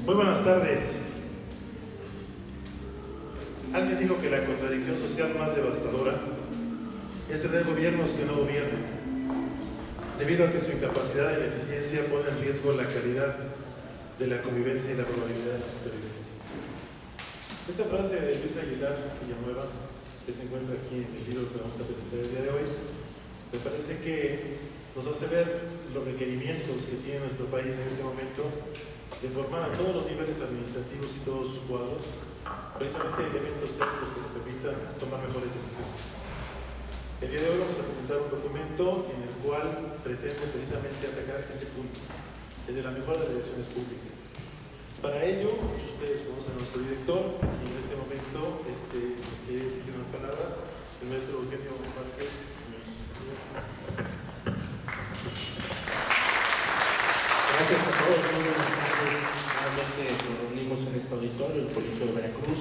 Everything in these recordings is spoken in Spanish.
Muy buenas tardes. Alguien dijo que la contradicción social más devastadora es tener gobiernos que no gobiernan, debido a que su incapacidad e ineficiencia pone en riesgo la calidad de la convivencia y la probabilidad de la supervivencia. Esta frase de Luis Aguilar Villanueva, que se encuentra aquí en el libro que vamos a presentar el día de hoy, me parece que nos hace ver los requerimientos que tiene nuestro país en este momento de formar a todos los niveles administrativos y todos sus cuadros precisamente elementos técnicos que nos permitan tomar mejores decisiones. El día de hoy vamos a presentar un documento en el cual pretende precisamente atacar ese punto, el de la mejora de las decisiones públicas. Para ello, muchos de ustedes conocen a nuestro director, y en este momento nos quiere dirigir unas palabras, el maestro Eugenio Vázquez. Gracias a todos, muy buenas tardes. Nuevamente nos reunimos en este auditorio, el Colegio de Veracruz.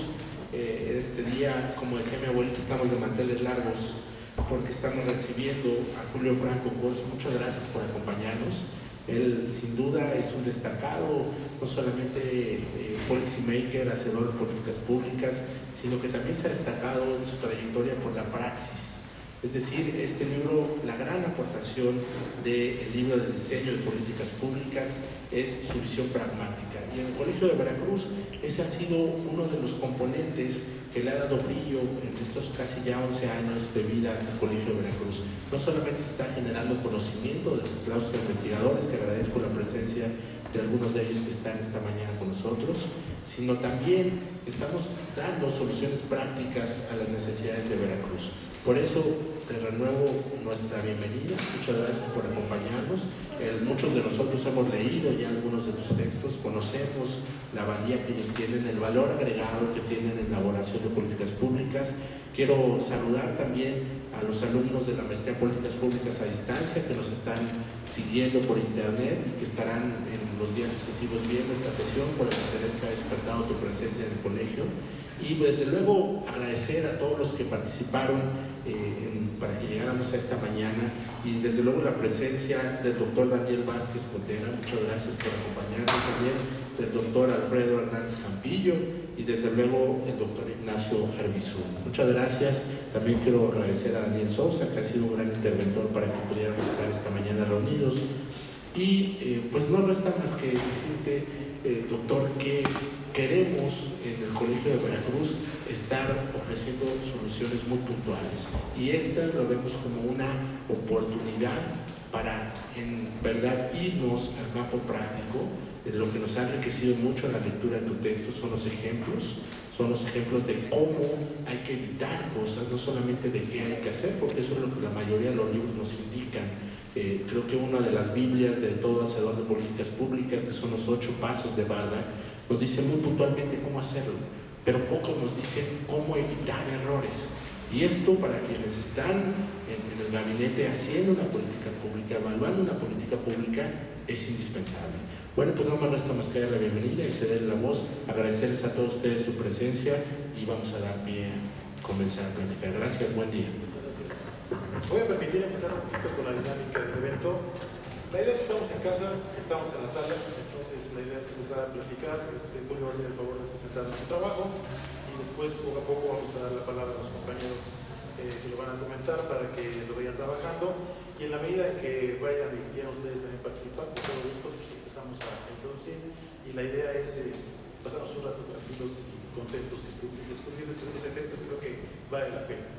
Este día, como decía mi abuelita, estamos de manteles largos porque estamos recibiendo a Julio Franco Cors. Muchas gracias por acompañarnos. Él sin duda es un destacado, no solamente policy maker, hacedor de políticas públicas, sino que también se ha destacado en su trayectoria por la praxis. Es decir, este libro, la gran aportación del libro de diseño de políticas públicas es su visión pragmática. Y en el Colegio de Veracruz, ese ha sido uno de los componentes que le ha dado brillo en estos casi ya 11 años de vida al Colegio de Veracruz. No solamente se está generando conocimiento de sus claustros de investigadores, que agradezco la presencia de algunos de ellos que están esta mañana con nosotros, sino también estamos dando soluciones prácticas a las necesidades de Veracruz. Por eso te renuevo nuestra bienvenida, muchas gracias por acompañarnos. Muchos de nosotros hemos leído ya algunos de tus textos, conocemos la valía que ellos tienen, el valor agregado que tienen en la elaboración de políticas públicas. Quiero saludar también a los alumnos de la Maestría en Políticas Públicas a Distancia que nos están siguiendo por internet y que estarán en los días sucesivos viendo esta sesión por el interés que ha despertado tu presencia en el colegio. Y desde luego agradecer a todos los que participaron para que llegáramos a esta mañana, y desde luego la presencia del doctor Daniel Vázquez Cotera, muchas gracias por acompañarnos también, del doctor Alfredo Hernández Campillo y desde luego el doctor Ignacio Arbizú. Muchas gracias. También quiero agradecer a Daniel Sousa, que ha sido un gran interventor para que pudiéramos estar esta mañana reunidos. Y pues no resta más que decirte, doctor, que queremos en el Colegio de Veracruz estar ofreciendo soluciones muy puntuales, y esta lo vemos como una oportunidad para en verdad irnos al campo práctico. Lo que nos ha enriquecido mucho en la lectura de tu texto son los ejemplos de cómo hay que evitar cosas, no solamente de qué hay que hacer, porque eso es lo que la mayoría de los libros nos indican. Creo que una de las Biblias de todo hacedor de políticas públicas, que son los 8 pasos de Bardak, nos dice muy puntualmente cómo hacerlo, pero poco nos dicen cómo evitar errores. Y esto, para quienes están en el gabinete haciendo una política pública, evaluando una política pública, es indispensable. Bueno, pues no me resta más que dar la bienvenida y cederle la voz, agradecerles a todos ustedes su presencia, y vamos a dar pie a comenzar a platicar. Gracias, buen día. Voy a permitir empezar un poquito con la dinámica del evento. La idea es que estamos en casa, estamos en la sala, entonces la idea es empezar a platicar. Julio va a hacer el favor de presentar nuestro trabajo, y después poco a poco vamos a dar la palabra a los compañeros que lo van a comentar para que lo vayan trabajando, y en la medida en que vayan y quieran ustedes también participar, con todo gusto, pues empezamos a introducir, y la idea es pasarnos un rato tranquilos y contentos discutiendo este texto que creo que vale la pena.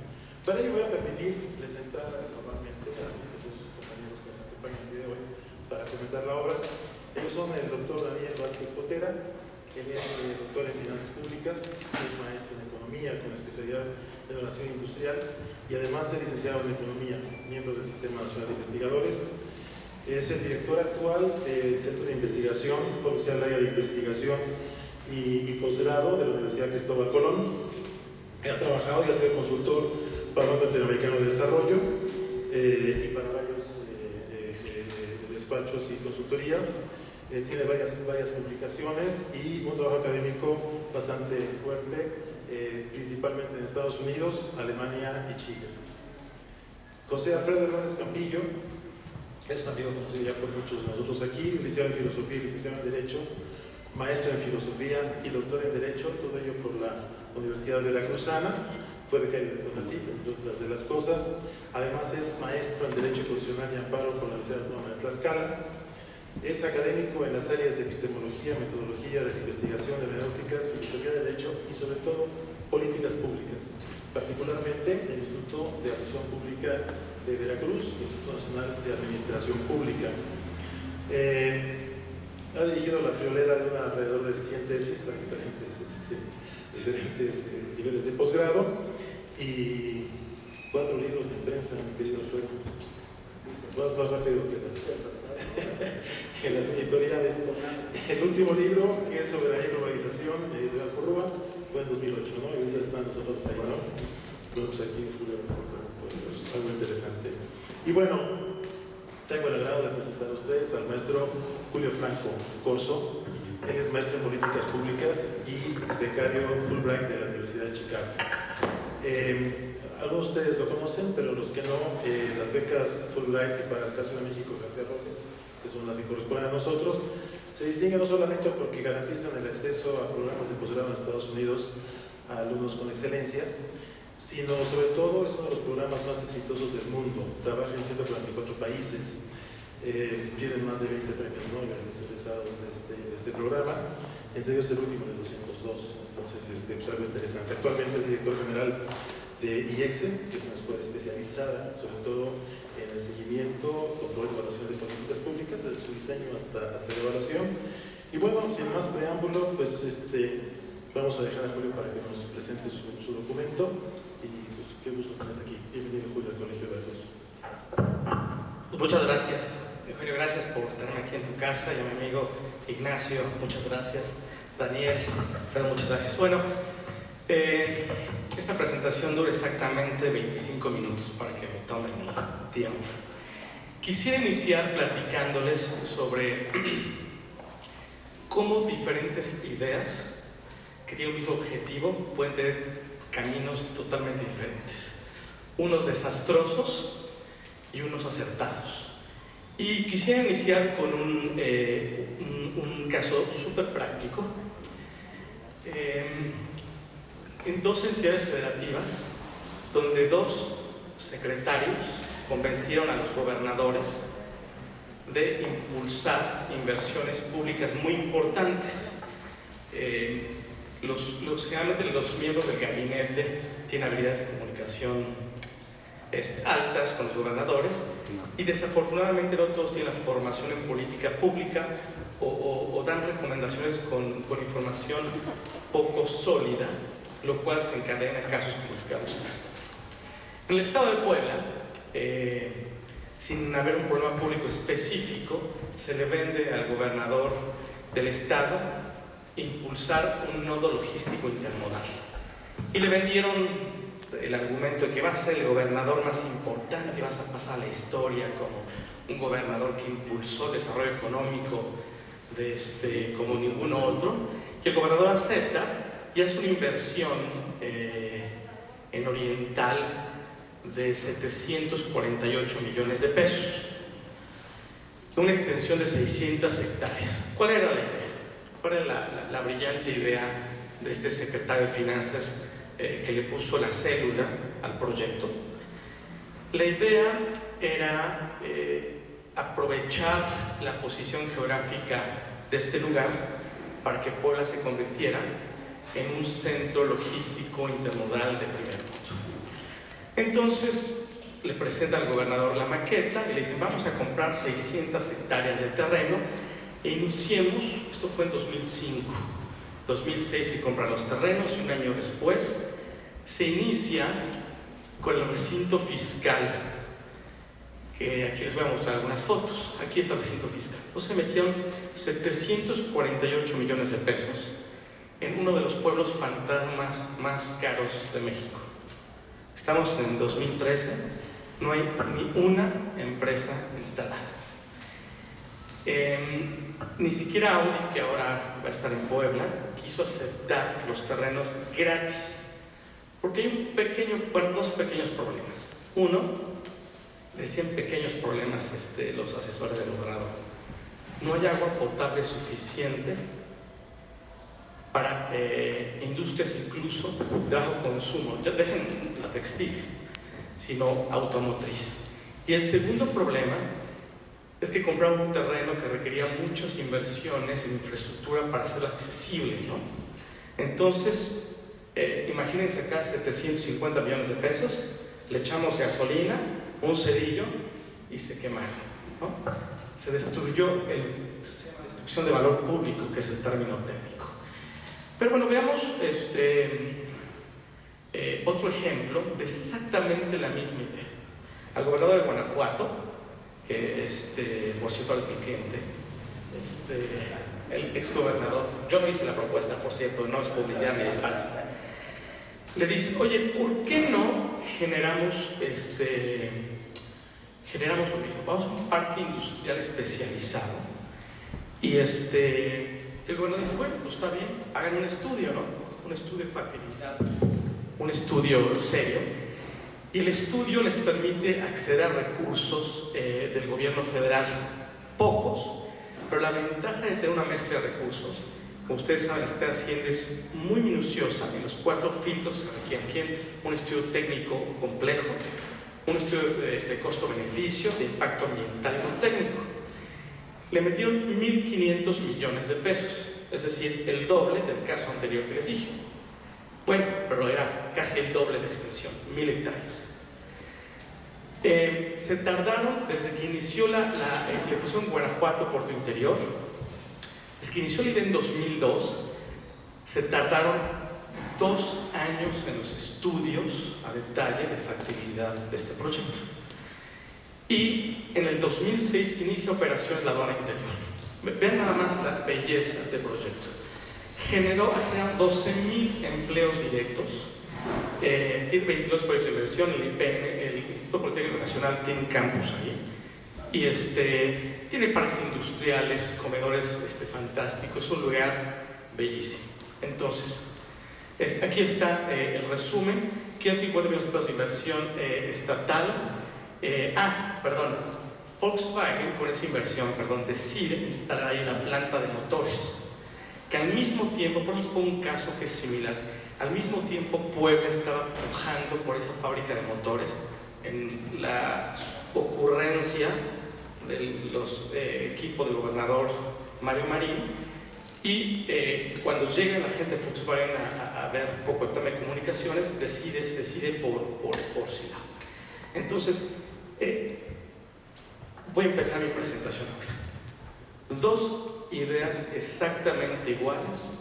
Para ello voy a permitir presentar normalmente a nuestros dos compañeros que nos acompañan el día de hoy para comentar la obra. Ellos son el doctor Daniel Vázquez Cotera, él es doctor en Finanzas Públicas, es maestro en Economía con especialidad en Evaluación Industrial, y además es licenciado en Economía, miembro del Sistema Nacional de Investigadores. Es el director actual del Centro de Investigación, profesor del área de investigación y posgrado de la Universidad Cristóbal Colón. Ha trabajado y ha sido consultor para el Banco Interamericano de Desarrollo y para varios despachos y consultorías. Tiene varias publicaciones y un trabajo académico bastante fuerte, principalmente en Estados Unidos, Alemania y Chile. José Alfredo Hernández Campillo es un amigo conocido ya por muchos de nosotros aquí, licenciado en Filosofía y licenciado en Derecho maestro en filosofía y doctor en derecho, todo ello por la Universidad Veracruzana. Fue becario de CONACYT, entre otras de las cosas. Además es maestro en Derecho Constitucional y Amparo por la Universidad Autónoma de Tlaxcala. Es académico en las áreas de epistemología, metodología de la investigación, de hermenéuticas, filosofía de derecho y sobre todo políticas públicas, particularmente el Instituto de Acción Pública de Veracruz, Instituto Nacional de Administración Pública. Ha dirigido la friolera de alrededor de 100 tesis a diferentes niveles de posgrado y 4 libros en prensa, mi querido Alfredo. Vas más rápido que las editoriales. El último libro, que es sobre la globalización de Editorial Porrúa, fue en 2008, ¿no? Y hoy ya están nosotros ahí, ¿no? Pues aquí algo interesante. Y bueno, tengo el agrado de presentar a ustedes al maestro Julio Franco Corzo. Él es maestro en políticas públicas y ex becario Fulbright de la Universidad de Chicago. Algunos de ustedes lo conocen, pero los que no, las becas Fulbright y para el caso de México García Robles, que son las que corresponden a nosotros, se distinguen no solamente porque garantizan el acceso a programas de posgrado en Estados Unidos a alumnos con excelencia, sino sobre todo es uno de los programas más exitosos del mundo. Trabaja en 144 países, tienen más de 20 premios Nobel egresados de este programa, entre ellos el último de 202. Entonces, pues algo interesante. Actualmente es director general de IEXE, que es una escuela especializada sobre todo en el seguimiento, control y evaluación de políticas públicas, desde su diseño hasta la evaluación. Y bueno, sin más preámbulo, pues vamos a dejar a Julio para que nos presente su documento y pues qué gusto tener aquí. Bienvenido, Julio, al Colegio de Veracruz. Muchas gracias, Eugenio, gracias por tenerme aquí en tu casa, y a mi amigo Ignacio, muchas gracias, Daniel, Alfredo, muchas gracias. Bueno, esta presentación dura exactamente 25 minutos para que me tomen el tiempo. Quisiera iniciar platicándoles sobre cómo diferentes ideas que tienen un mismo objetivo pueden tener caminos totalmente diferentes, unos desastrosos y unos acertados. Y quisiera iniciar con un caso súper práctico. En 2 entidades federativas, donde 2 secretarios convencieron a los gobernadores de impulsar inversiones públicas muy importantes. Generalmente los miembros del gabinete tienen habilidades de comunicación altas con los gobernadores, y desafortunadamente no todos tienen la formación en política pública o dan recomendaciones con información poco sólida, lo cual se encadena casos como los que vamos a ver. En el estado de Puebla, sin haber un problema público específico, se le vende al gobernador del estado impulsar un nodo logístico intermodal, y le vendieron el argumento de que va a ser el gobernador más importante, vas a pasar a la historia como un gobernador que impulsó el desarrollo económico como ningún otro. Y el gobernador acepta y hace una inversión en Oriental de 748 millones de pesos, una extensión de 600 hectáreas. ¿Cuál era la idea? ¿Cuál era la brillante idea de este secretario de Finanzas que le puso la célula al proyecto? La idea era aprovechar la posición geográfica de este lugar para que Puebla se convirtiera en un centro logístico intermodal de primer mundo. Entonces le presenta al gobernador la maqueta y le dicen: vamos a comprar 600 hectáreas de terreno e iniciemos. Esto fue en 2005. 2006 se compran los terrenos y un año después se inicia con el recinto fiscal, que aquí les voy a mostrar algunas fotos. Aquí está el recinto fiscal. Entonces se metieron 748 millones de pesos en uno de los pueblos fantasmas más caros de México. Estamos en 2013, no hay ni una empresa instalada. Ni siquiera Audi, que ahora va a estar en Puebla, quiso aceptar los terrenos gratis, porque hay dos pequeños problemas. Uno, decían pequeños problemas los asesores del gobernador: no hay agua potable suficiente para industrias incluso de bajo consumo, ya dejen la textil, sino automotriz. Y el segundo problema es que compraron un terreno que requería muchas inversiones en infraestructura para hacerlo accesible, ¿no? Entonces, imagínense acá 750 millones de pesos, le echamos gasolina, un cerillo y se quemaron, ¿no? Se destruyó se llama destrucción de valor público, que es el término técnico. Pero bueno, veamos otro ejemplo de exactamente la misma idea. Al gobernador de Guanajuato, que por cierto es mi cliente, el exgobernador, yo no hice la propuesta, por cierto, no es publicidad ni despacho, le dicen, oye, ¿por qué no generamos lo mismo? Vamos a un parque industrial especializado. Y el gobernador dice, bueno, pues está bien, hagan un estudio, ¿no? Un estudio de factibilidad, un estudio serio. Y el estudio les permite acceder a recursos del gobierno federal, pocos, pero la ventaja de tener una mezcla de recursos, como ustedes saben, la Secretaría de Hacienda es muy minuciosa en los 4 filtros que requieren un estudio técnico complejo, un estudio de costo-beneficio, de impacto ambiental y no técnico. Le metieron 1.500 millones de pesos, es decir, el doble del caso anterior que les dije. Bueno, pero era casi el doble de extensión, 1.000 hectáreas. Se tardaron desde que inició le pusieron Guanajuato, Puerto Interior, desde que inició la idea en 2002, se tardaron 2 años en los estudios a detalle de factibilidad de este proyecto. Y en el 2006 inicia operaciones la aduana interior. Vean nada más la belleza del proyecto. Ha generado 12.000 empleos directos, tiene 22 proyectos de inversión, el IPN, el Instituto Politécnico Nacional, tiene un campus ahí, y tiene parques industriales, comedores fantásticos, es un lugar bellísimo. Entonces, aquí está el resumen, que es 50 millones de pesos de inversión estatal. Volkswagen con esa inversión, decide instalar ahí la planta de motores, que al mismo tiempo, por eso les pongo un caso que es similar, al mismo tiempo Puebla estaba pujando por esa fábrica de motores en la ocurrencia de los equipos del gobernador Mario Marín, y cuando llega la gente de Volkswagen a ver un poco el tema de comunicaciones, decide por Silao. Entonces, voy a empezar mi presentación ahora. 2 ideas exactamente iguales,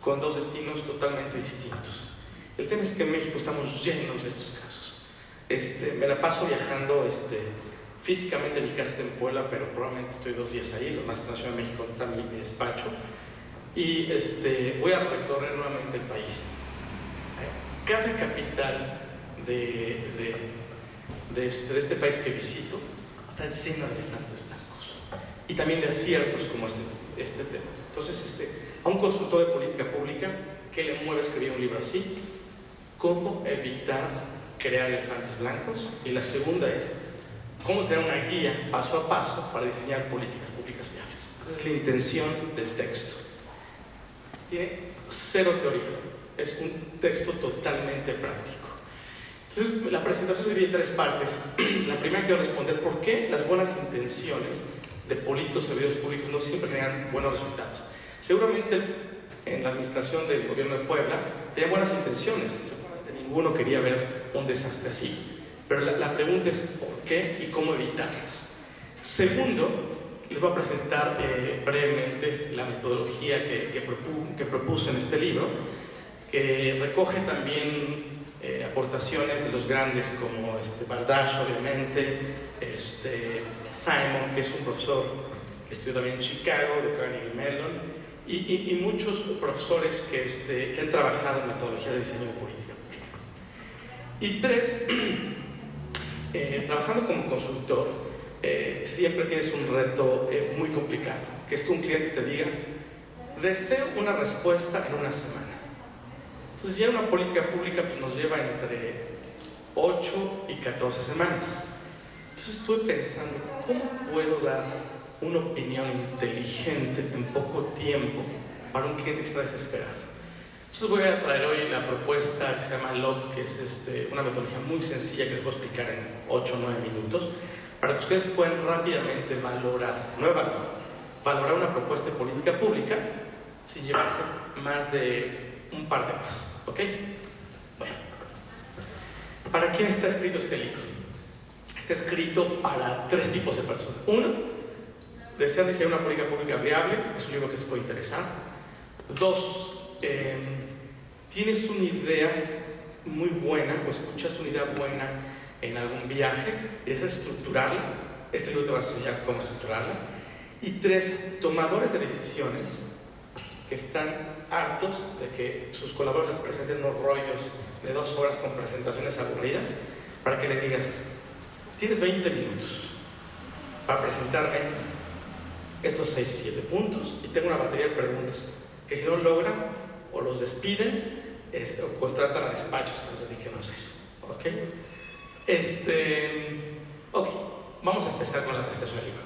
con 2 destinos totalmente distintos. El tema es que en México estamos llenos de estos casos. Me la paso viajando físicamente, mi casa está en Puebla, pero probablemente estoy 2 días ahí, lo más en la Ciudad de México está mi despacho, y voy a recorrer nuevamente el país. Cada capital de este país que visito está llena de elefantes blancos y también de aciertos como este tema. Entonces, a un consultor de política pública, ¿qué le mueve a escribir un libro así? ¿Cómo evitar crear elefantes blancos? Y la segunda es, ¿cómo tener una guía paso a paso para diseñar políticas públicas viables? Entonces, la intención del texto tiene 0 teoría, es un texto totalmente práctico. Entonces, la presentación se divide en 3 partes. La primera, quiero responder por qué las buenas intenciones de políticos y servidores públicos no siempre generan buenos resultados. Seguramente en la administración del gobierno de Puebla tenía buenas intenciones, seguramente ninguno quería ver un desastre así, pero la pregunta es por qué y cómo evitarlos. Segundo, les voy a presentar brevemente la metodología que propuse en este libro, que recoge también aportaciones de los grandes como Bardash, obviamente, Simon, que es un profesor que estudió también en Chicago, de Carnegie Mellon, y muchos profesores que han trabajado en metodología de diseño de política pública. Y 3, trabajando como consultor, siempre tienes un reto muy complicado, que es que un cliente te diga, deseo una respuesta en una semana. Entonces ya una política pública pues, nos lleva entre 8 y 14 semanas. Entonces estuve pensando, ¿cómo puedo dar una opinión inteligente en poco tiempo para un cliente que está desesperado. Entonces voy a traer hoy la propuesta que se llama LOC, que es una metodología muy sencilla que les voy a explicar en 8 o 9 minutos, para que ustedes puedan rápidamente valorar una propuesta de política pública sin llevarse más de un par de horas, ¿ok? Bueno, ¿para quién está escrito este libro? Está escrito para 3 tipos de personas. Uno, desean diseñar una política pública viable, es un libro que les puede interesar. 2, tienes una idea muy buena o escuchaste una idea buena en algún viaje y es estructurarla. Este libro te va a enseñar cómo estructurarla. Y 3, tomadores de decisiones que están hartos de que sus colaboradores les presenten unos rollos de 2 horas con presentaciones aburridas, para que les digas: tienes 20 minutos para presentarme estos 6, 7 puntos y tengo una batería de preguntas que si no logran o los despiden o contratan a despachos que nos dediquemos a eso, ¿ok? Ok, vamos a empezar con la presentación del libro.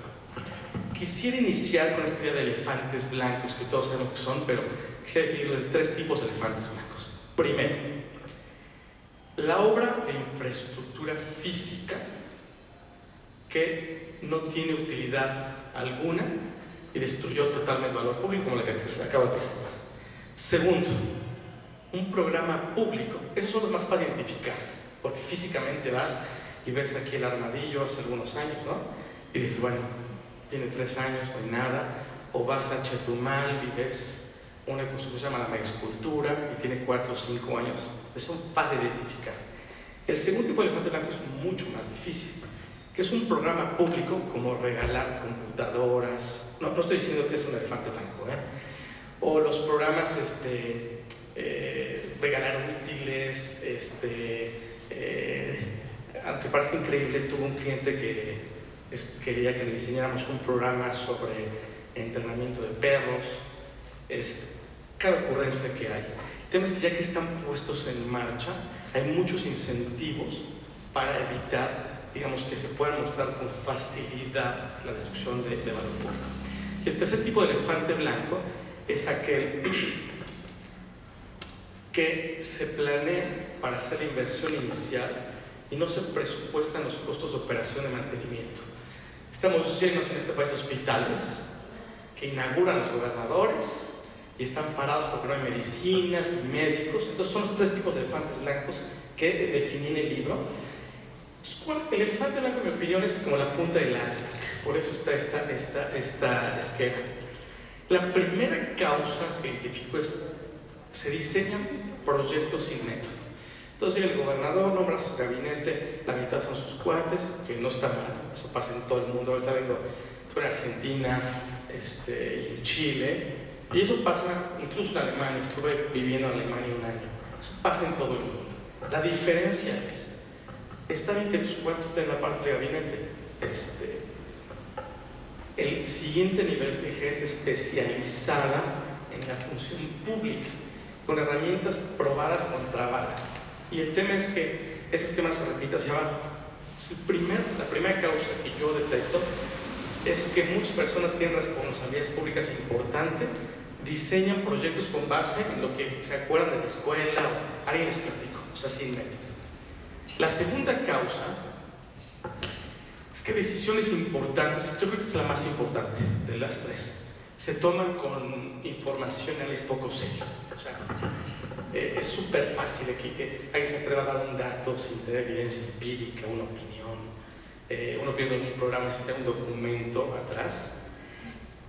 Quisiera iniciar con esta idea de elefantes blancos, que todos sabemos que son, pero quisiera definirlo de 3 tipos de elefantes blancos. Primero, la obra de infraestructura física que no tiene utilidad alguna y destruyó totalmente el valor público, como la que se acaba de presentar. Segundo, un programa público. Esos son los más fáciles de identificar, porque físicamente vas y ves aquí el Armadillo hace algunos años, ¿no? Y dices, bueno, tiene 3 años, no hay nada. O vas a Chetumal y ves una construcción que se llama la mega escultura y tiene 4 o 5 años. Son fáciles de identificar. El segundo tipo de elefante blanco es mucho más difícil, que es un programa público como regalar computadoras. No estoy diciendo que es un elefante blanco, o los programas regalar útiles, aunque parezca increíble, tuve un cliente que quería que le diseñáramos un programa sobre entrenamiento de perros. Cada ocurrencia que hay. El tema es que ya que están puestos en marcha, hay muchos incentivos para evitar, digamos, que se pueda mostrar con facilidad la destrucción de valor público. Y el tercer tipo de elefante blanco es aquel que se planea para hacer la inversión inicial y no se presupuestan los costos de operación de mantenimiento. Estamos llenos en este país de hospitales que inauguran los gobernadores y están parados porque no hay medicinas ni médicos. Entonces son los 3 tipos de elefantes blancos que definí en el libro. El elefante blanco, en mi opinión, es como la punta del iceberg. Por eso está esta esquema. La primera causa que identifico es: se diseñan proyectos sin método. Entonces el gobernador nombra su gabinete, la mitad son sus cuates, que no está mal, eso pasa en todo el mundo. Ahorita estuve en Argentina y en Chile, y eso pasa incluso en Alemania. Estuve viviendo en Alemania 1 año. Eso pasa en todo el mundo. La diferencia es: está bien que tus cuates estén en la parte del gabinete. El siguiente nivel de gente especializada en la función pública, con herramientas probadas contra balas. Y el tema es que ese esquema se repite hacia abajo. La primera causa que yo detecto es que muchas personas tienen responsabilidades públicas importantes, diseñan proyectos con base en lo que se acuerdan de la escuela o alguien les platicó, o sea, sin método. La segunda causa es que decisiones importantes, yo creo que es la más importante de las 3, se toman con información y análisis poco serio. O sea, es súper fácil aquí que alguien se atreva a dar un dato sin tener evidencia empírica, una opinión de un programa sin tener un documento atrás.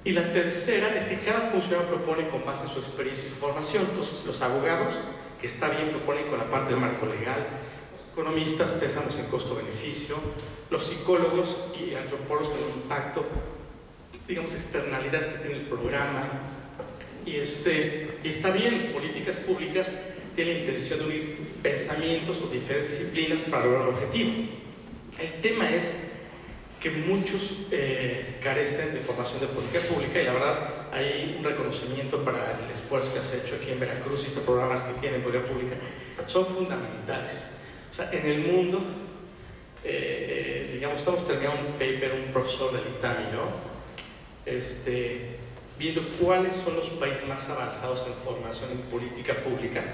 Y la tercera es que cada funcionario propone con base en su experiencia y su formación. Entonces, los abogados, que está bien, proponen con la parte del marco legal. Los economistas pensamos en costo-beneficio. Los psicólogos y antropólogos con el impacto, digamos, externalidades que tiene el programa. Y está bien, políticas públicas tienen la intención de unir pensamientos o diferentes disciplinas para lograr el objetivo. El tema es que muchos carecen de formación de política pública, y la verdad hay un reconocimiento para el esfuerzo que has hecho aquí en Veracruz, y estos programas que tienen política pública son fundamentales. O sea, en el mundo, digamos, estamos terminando un paper, un profesor del ITAM y yo, viendo cuáles son los países más avanzados en formación en política pública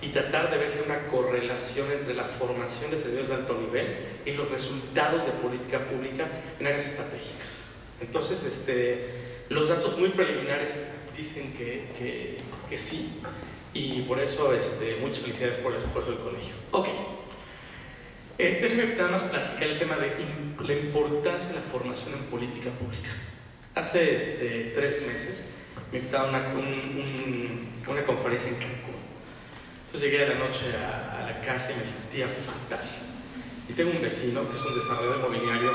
y tratar de ver si hay una correlación entre la formación de servidores de alto nivel y los resultados de política pública en áreas estratégicas. Entonces, los datos muy preliminares dicen que sí, y por eso muchas felicidades por el esfuerzo del colegio. Ok, déjenme nada más platicar el tema de la importancia de la formación en política pública. Hace 3 meses me invitaron a una conferencia en Cancún. Entonces llegué a la noche a la casa y me sentía fatal. Y tengo un vecino que es un desarrollador inmobiliario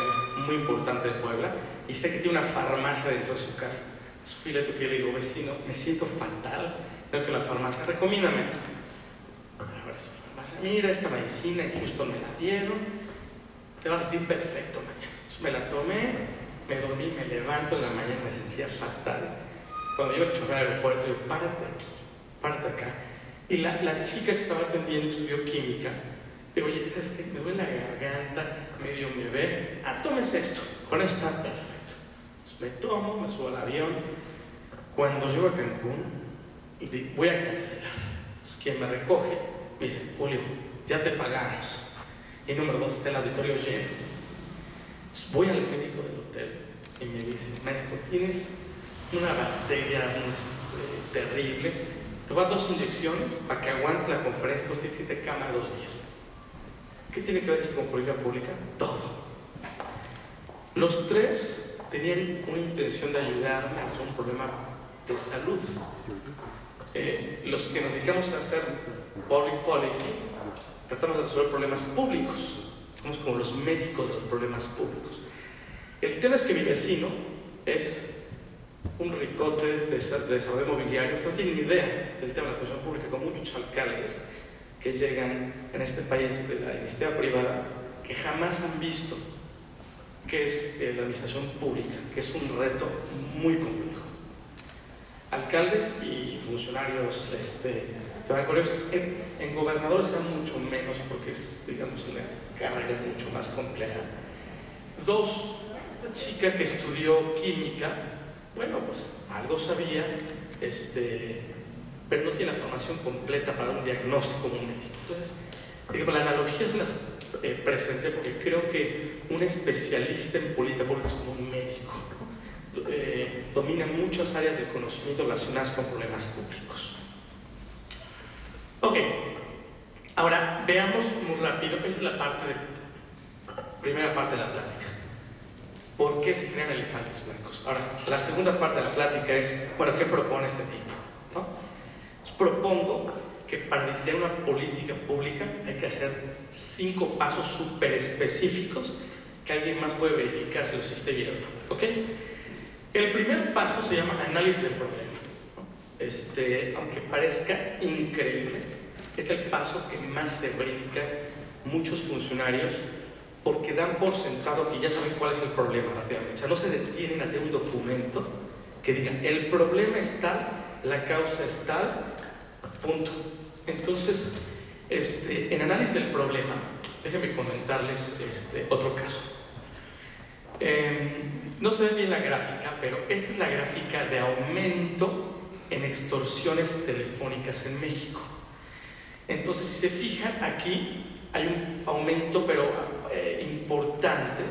muy importante de Puebla y sé que tiene una farmacia dentro de su casa. Fíjate que le digo, vecino, me siento fatal, creo que la farmacia, recomiéndame. Ahora su farmacia, mira esta medicina en Houston me la dieron, te vas a sentir perfecto mañana. Entonces me la tomé, me dormí, me levanto en la mañana, me sentía fatal. Cuando iba a chofer al aeropuerto, digo, párate aquí, párate acá. Y la chica que estaba atendiendo estudió química. Le digo, oye, ¿sabes qué? Me duele la garganta, medio me ve. Tómese esto, con esto está perfecto. Entonces me tomo, me subo al avión. Cuando llego a Cancún, voy a cancelar. Entonces quien me recoge me dice, Julio, ya te pagamos. Y número 2, está el auditorio lleno. Entonces voy al médico del hotel y me dice, maestro, tienes una bacteria terrible. Te voy a dar 2 inyecciones para que aguantes la conferencia, pues tienes que irte de cama 2 días. ¿Qué tiene que ver esto con política pública? Todo. Los 3 tenían una intención de ayudarme a resolver un problema de salud. Los que nos dedicamos a hacer public policy, tratamos de resolver problemas públicos. Somos como los médicos de los problemas públicos. El tema es que mi vecino es un ricote de desarrollo inmobiliario, no tiene ni idea del tema de la función pública, con muchos alcaldes que llegan en este país de la iniciativa privada que jamás han visto qué es la administración pública, que es un reto muy complejo. Alcaldes y funcionarios en gobernadores sean mucho menos porque es, digamos, la carrera es mucho más compleja. 2, esta chica que estudió química, bueno, pues algo sabía, pero no tiene la formación completa para dar un diagnóstico como un médico. Entonces, digamos, la analogía se las presenté porque creo que un especialista en política pública es como un médico, ¿no? Domina muchas áreas del conocimiento relacionadas con problemas públicos. Ok, ahora veamos muy rápido, esa es la primera parte de la plática. ¿Por qué se crean elefantes blancos? Ahora, la segunda parte de la plática es, bueno, ¿qué propone este tipo? ¿No? Propongo que para diseñar una política pública hay que hacer 5 pasos súper específicos que alguien más puede verificar si los hiciste bien o no. ¿Ok? El primer paso se llama análisis del problema, ¿no? Aunque parezca increíble, es el paso que más se brincan muchos funcionarios porque dan por sentado que ya saben cuál es el problema rápidamente. O sea, no se detienen a tener un documento que diga, el problema es tal, la causa es tal, punto. Entonces, en análisis del problema, déjenme comentarles otro caso. No se ve bien la gráfica, pero esta es la gráfica de aumento en extorsiones telefónicas en México. Entonces, si se fijan aquí, hay un aumento, pero importante,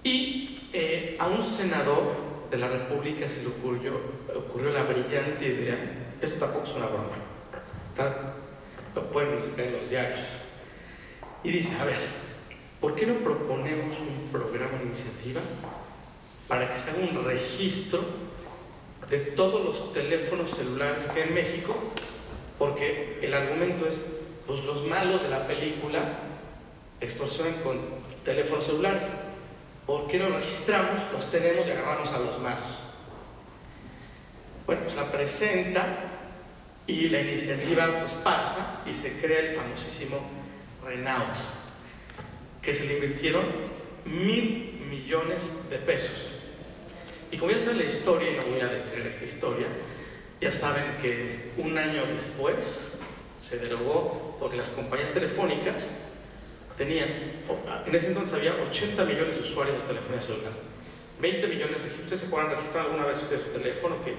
y a un senador de la República se le ocurrió la brillante idea, eso tampoco es una broma, lo pueden ver en los diarios, y dice, a ver, ¿por qué no proponemos un programa, una iniciativa para que se haga un registro de todos los teléfonos celulares que hay en México? Porque el argumento es, pues los malos de la película extorsionan con teléfonos celulares. ¿Por qué no registramos, los tenemos y agarramos a los malos? Bueno, pues la presenta y la iniciativa pues pasa y se crea el famosísimo Renault, que se le invirtieron 1,000 millones de pesos. Y como ya saben la historia, y no voy a detener esta historia, ya saben que un año después se derogó porque las compañías telefónicas tenían, en ese entonces había 80 millones de usuarios de telefonía celular. 20 millones registrados. Ustedes se podrán registrar alguna vez ustedes su teléfono, que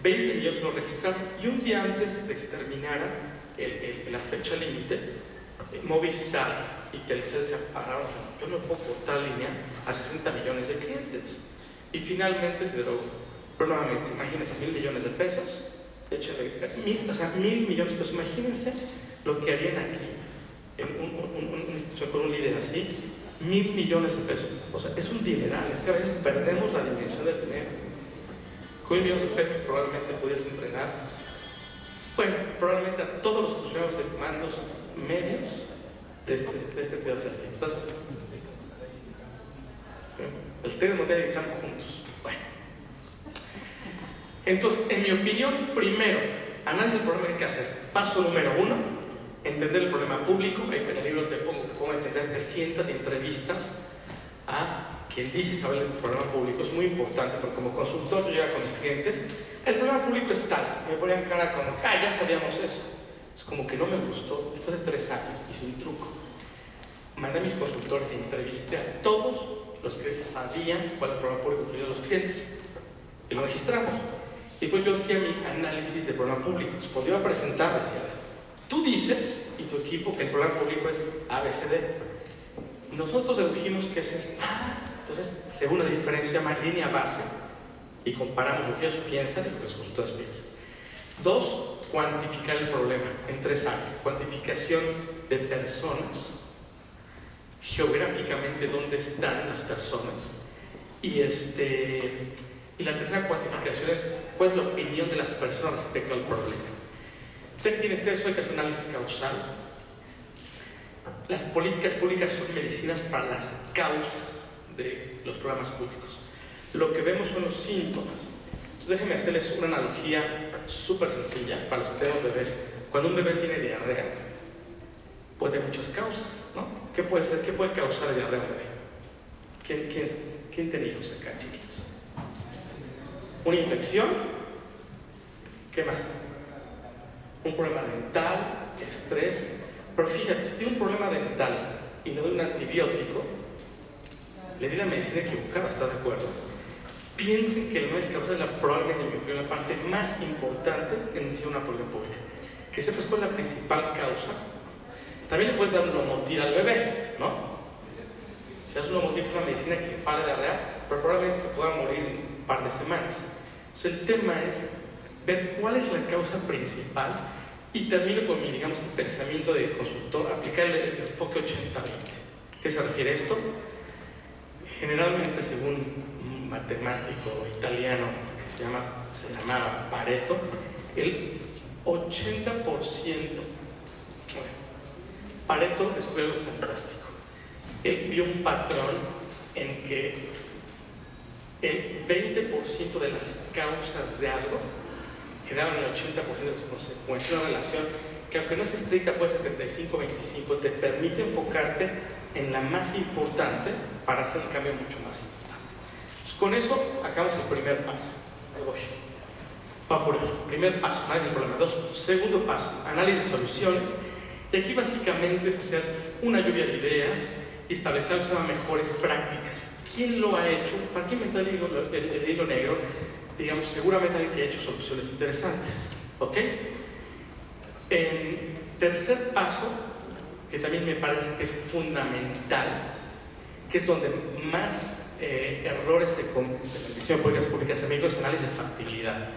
20 millones lo registraron, y un día antes de que se terminara la fecha límite, Movistar y Telcel se pararon. Yo no puedo cortar línea a 60 millones de clientes. Y finalmente se derogó. Pero nuevamente, imagínense, 1,000 millones de pesos, échenle, 1,000 millones de pesos. Imagínense lo que harían aquí en una institución con un líder así. 1,000 millones de pesos. O sea, es un dineral. Es que a veces perdemos la dimensión del dinero. Con 1,000 millones de pesos probablemente pudiese entregar, bueno, probablemente a todos los funcionarios de mandos medios de este entidad federativa. ¿Estás bien? El TEC mundial y están juntos. Bueno. Entonces, en mi opinión, primero, análisis del problema que hay que hacer. Paso número 1, entender el problema público. Ahí en el libro te pongo cómo entender, te sientas y entrevistas a quien dice saber el problema público. Es muy importante porque como consultor yo llego con mis clientes, el problema público es tal, me ponían cara como, ya sabíamos eso. Es como que no me gustó. Después de 3 años hice un truco. Mandé a mis consultores y entrevisté a todos los que sabían cuál era el problema público, incluidos los clientes, y lo registramos. Y pues yo hacía mi análisis del problema público. Entonces, cuando iba a presentar, decía, tú dices y tu equipo que el problema público es ABCD. Nosotros dedujimos que es esto. Entonces, según la diferencia, se llama línea base, y comparamos lo que ellos piensan y lo que los consultores piensan. 2, cuantificar el problema en 3 áreas. Cuantificación de personas, geográficamente dónde están las personas, y la tercera cuantificación es cuál es la opinión de las personas respecto al problema. Ya que tienes eso, hay que hacer un análisis causal. Las políticas públicas son medicinas para las causas de los problemas públicos. Lo que vemos son los síntomas. Entonces déjenme hacerles una analogía súper sencilla para los que tenemos bebés. Cuando un bebé tiene diarrea, puede haber muchas causas, ¿no? ¿Qué puede ser? ¿Qué puede causar diarrea a un bebé? ¿Quién tiene hijos acá, chiquitos? ¿Una infección? ¿Qué más? Un problema dental, estrés. Pero fíjate, si tiene un problema dental y le doy un antibiótico, le di la medicina equivocada, ¿estás de acuerdo? Piensen que el análisis causal es probablemente, en mi opinión, la parte más importante en una política pública. Que sepas cuál es la principal causa. También le puedes dar un Lomotil al bebé, ¿no? Si das un Lomotil, es una medicina que le para diarrea, pero probablemente se pueda morir en un par de semanas. Entonces, el tema es ver cuál es la causa principal, y termino con mi, digamos, pensamiento de consultor, aplicar el enfoque 80-20. ¿Qué se refiere a esto? Generalmente, según un matemático italiano que se llamaba Pareto, el 80%, Pareto es algo fantástico. Él vio un patrón en que el 20% de las causas de algo generaban el 80% de las consecuencias. Una relación que, aunque no es estricta, puede ser 75-25, te permite enfocarte en la más importante para hacer el cambio mucho más importante. Entonces, con eso acabamos el primer paso. Va por ahí. Primer paso, análisis del problema. 2, segundo paso, análisis de soluciones. Y aquí básicamente es hacer una lluvia de ideas y establecer lo que se llama mejores prácticas. ¿Quién lo ha hecho? ¿Para qué inventó el hilo negro? Digamos, seguramente alguien que ha hecho soluciones interesantes. ¿Ok? En tercer paso, que también me parece que es fundamental, que es donde más errores se cometen en el diseño de políticas públicas, amigos, es análisis de factibilidad.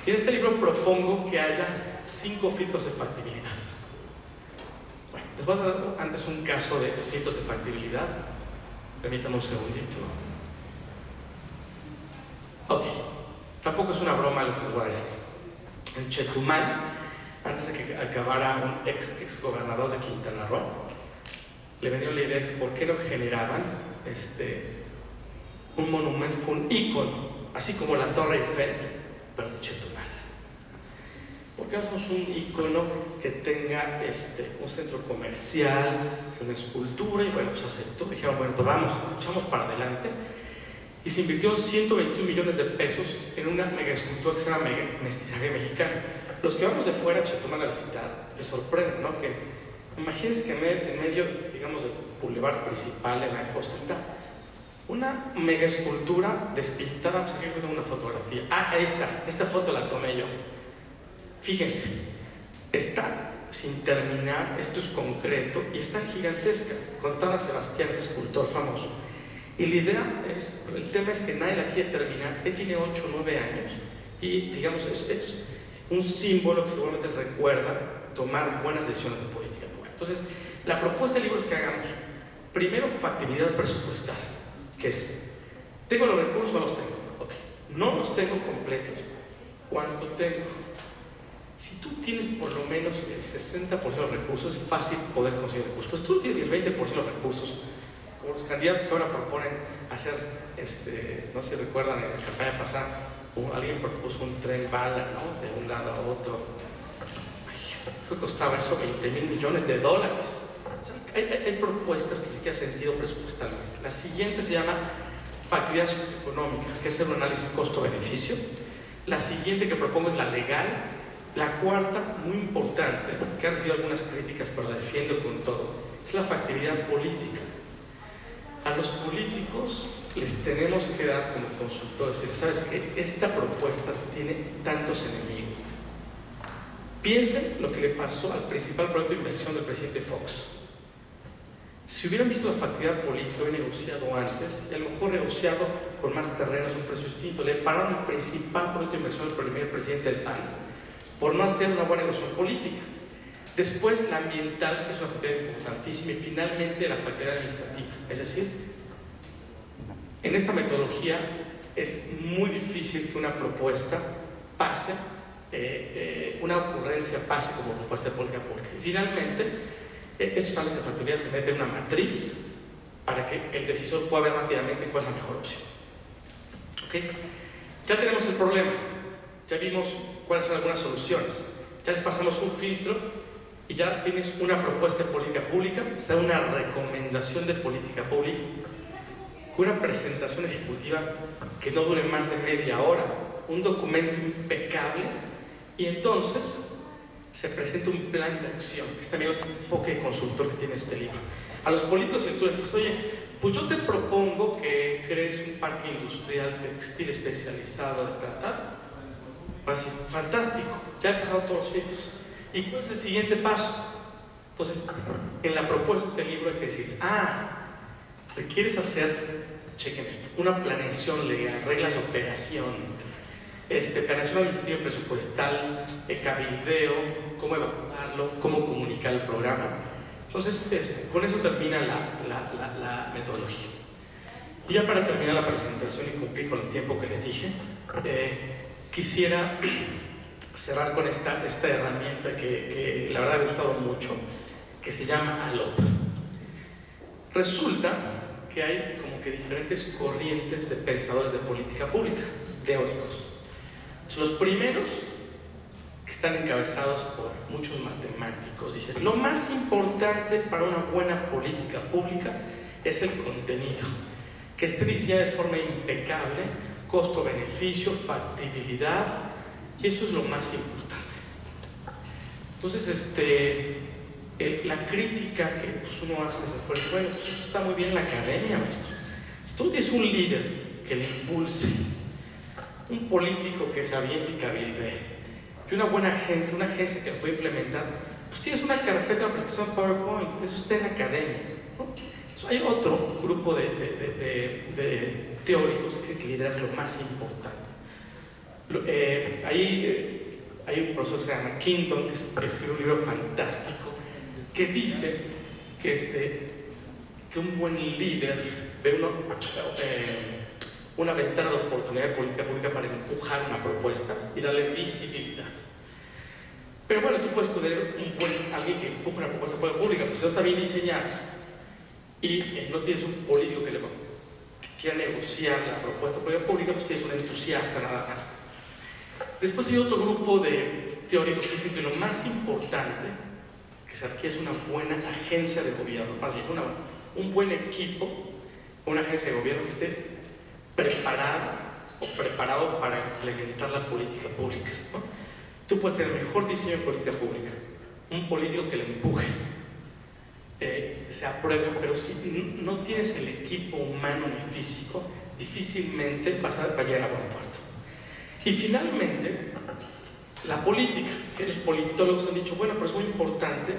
Y en este libro propongo que haya 5 filtros de factibilidad. Bueno, les voy a dar antes un caso de filtros de factibilidad. Permítanme un segundito. Ok, tampoco es una broma lo que les voy a decir. En Chetumal, antes de que acabara un ex gobernador de Quintana Roo, le vendieron la idea de por qué no generaban un monumento, un ícono, así como la Torre Eiffel, pero de Chetumal. ¿Por qué no hacemos un ícono que tenga un centro comercial, una escultura? Y bueno, pues aceptó. Dijeron, bueno, pues vamos, echamos para adelante. Y se invirtieron 121 millones de pesos en una mega escultura que se llama Mestizaje Mexicano. Los que vamos de fuera a Chetumal a visitar, te sorprende, ¿no? Que imagínense que en medio, digamos, del bulevar principal en la costa está Una mega escultura despintada, pues aquí tengo una fotografía. Ah, ahí está, esta foto la tomé yo. Fíjense, está sin terminar, esto es concreto y está gigantesca. Contrataron a Sebastián, este escultor famoso. Y la idea es, el tema es que nadie la quiere terminar. Él tiene 8 o 9 años y, digamos, es un símbolo que seguramente recuerda tomar buenas decisiones de política pública. Entonces, la propuesta del libro es que hagamos, primero, factibilidad presupuestal, que es, ¿tengo los recursos o no los tengo? Ok, no los tengo completos. ¿Cuánto tengo? Si tú tienes por lo menos el 60% de los recursos, es fácil poder conseguir recursos. Pues tú tienes el 20% de los recursos, como los candidatos que ahora proponen hacer, no sé si recuerdan en la campaña pasada, alguien propuso un tren bala, ¿no? De un lado a otro. ¿Qué costaba eso? $20,000 millones. O sea, hay propuestas que tienen sentido presupuestalmente. La siguiente se llama factibilidad socioeconómica, que es el análisis costo-beneficio. La siguiente que propongo es la legal. La cuarta, muy importante, que ha recibido algunas críticas, pero la defiendo con todo, es la factibilidad política. A los políticos les tenemos que dar como consultores, decir, ¿sabes qué? Esta propuesta tiene tantos enemigos. Piensen lo que le pasó al principal proyecto de inversión del presidente Fox. Si hubieran visto la factibilidad política, hubieran negociado antes, y a lo mejor negociado con más terrenos, un precio distinto. Le pararon el principal proyecto de inversión del primer presidente del PAN, por no hacer una buena negociación política. Después la ambiental, que es una factibilidad importantísima, y finalmente la factibilidad administrativa. Es decir, en esta metodología es muy difícil que una propuesta pase, una ocurrencia pase como propuesta de política pública. Y finalmente, estos análisis de factibilidad se meten en una matriz para que el decisor pueda ver rápidamente cuál es la mejor opción. ¿Okay? Ya tenemos el problema, ya vimos cuáles son algunas soluciones, ya les pasamos un filtro y ya tienes una propuesta de política pública, o sea, una recomendación de política pública, una presentación ejecutiva que no dure más de media hora, un documento impecable, y entonces se presenta un plan de acción, que es también el enfoque de consultor que tiene este libro. A los políticos, si tú les dices, oye, pues yo te propongo que crees un parque industrial textil especializado de tal, vas a decir, fantástico, ya he pasado todos los filtros. ¿Y cuál es el siguiente paso? Entonces, en la propuesta de este libro hay que decir, requieres hacer, chequen esto, una planeación legal, reglas de operación, planeación administrativa y presupuestal, cabildeo, cómo evaluarlo, cómo comunicar el programa. Entonces, con eso termina la metodología. Y ya para terminar la presentación y cumplir con el tiempo que les dije, quisiera cerrar con esta herramienta que la verdad me ha gustado mucho, que se llama ALOP. Resulta que hay como que diferentes corrientes de pensadores de política pública, teóricos. Los primeros, que están encabezados por muchos matemáticos, dicen, lo más importante para una buena política pública es el contenido, que esté diseñada de forma impecable, costo-beneficio, factibilidad, y eso es lo más importante. Entonces, la crítica que pues, uno hace es afuera, bueno, pues eso está muy bien en la academia, maestro. Si tú tienes un líder que le impulse, un político que se aviente y cabildee, y una buena agencia, una agencia que lo puede implementar, pues tienes una carpeta de presentación PowerPoint, eso está en la academia, ¿no? Entonces, hay otro grupo de teóricos que dicen que liderar es lo más importante. Hay un profesor que se llama Quinton, que escribe un libro fantástico, que dice que un buen líder ve una ventana de oportunidad de política pública para empujar una propuesta y darle visibilidad. Pero bueno, tú puedes tener alguien que empuja una propuesta pública, pero si no está bien diseñada y no tienes un político que quiera negociar la propuesta pública, pues tienes un entusiasta nada más. Después hay otro grupo de teóricos que dicen que lo más importante que se requiere es una buena agencia de gobierno, más bien un buen equipo, una agencia de gobierno que esté preparado para implementar la política pública, ¿no? Tú puedes tener el mejor diseño de política pública, un político que le empuje, se apruebe, pero si no tienes el equipo humano ni físico, difícilmente va a llegar a buen puerto. Y finalmente, la política, que los politólogos han dicho, bueno, pero es muy importante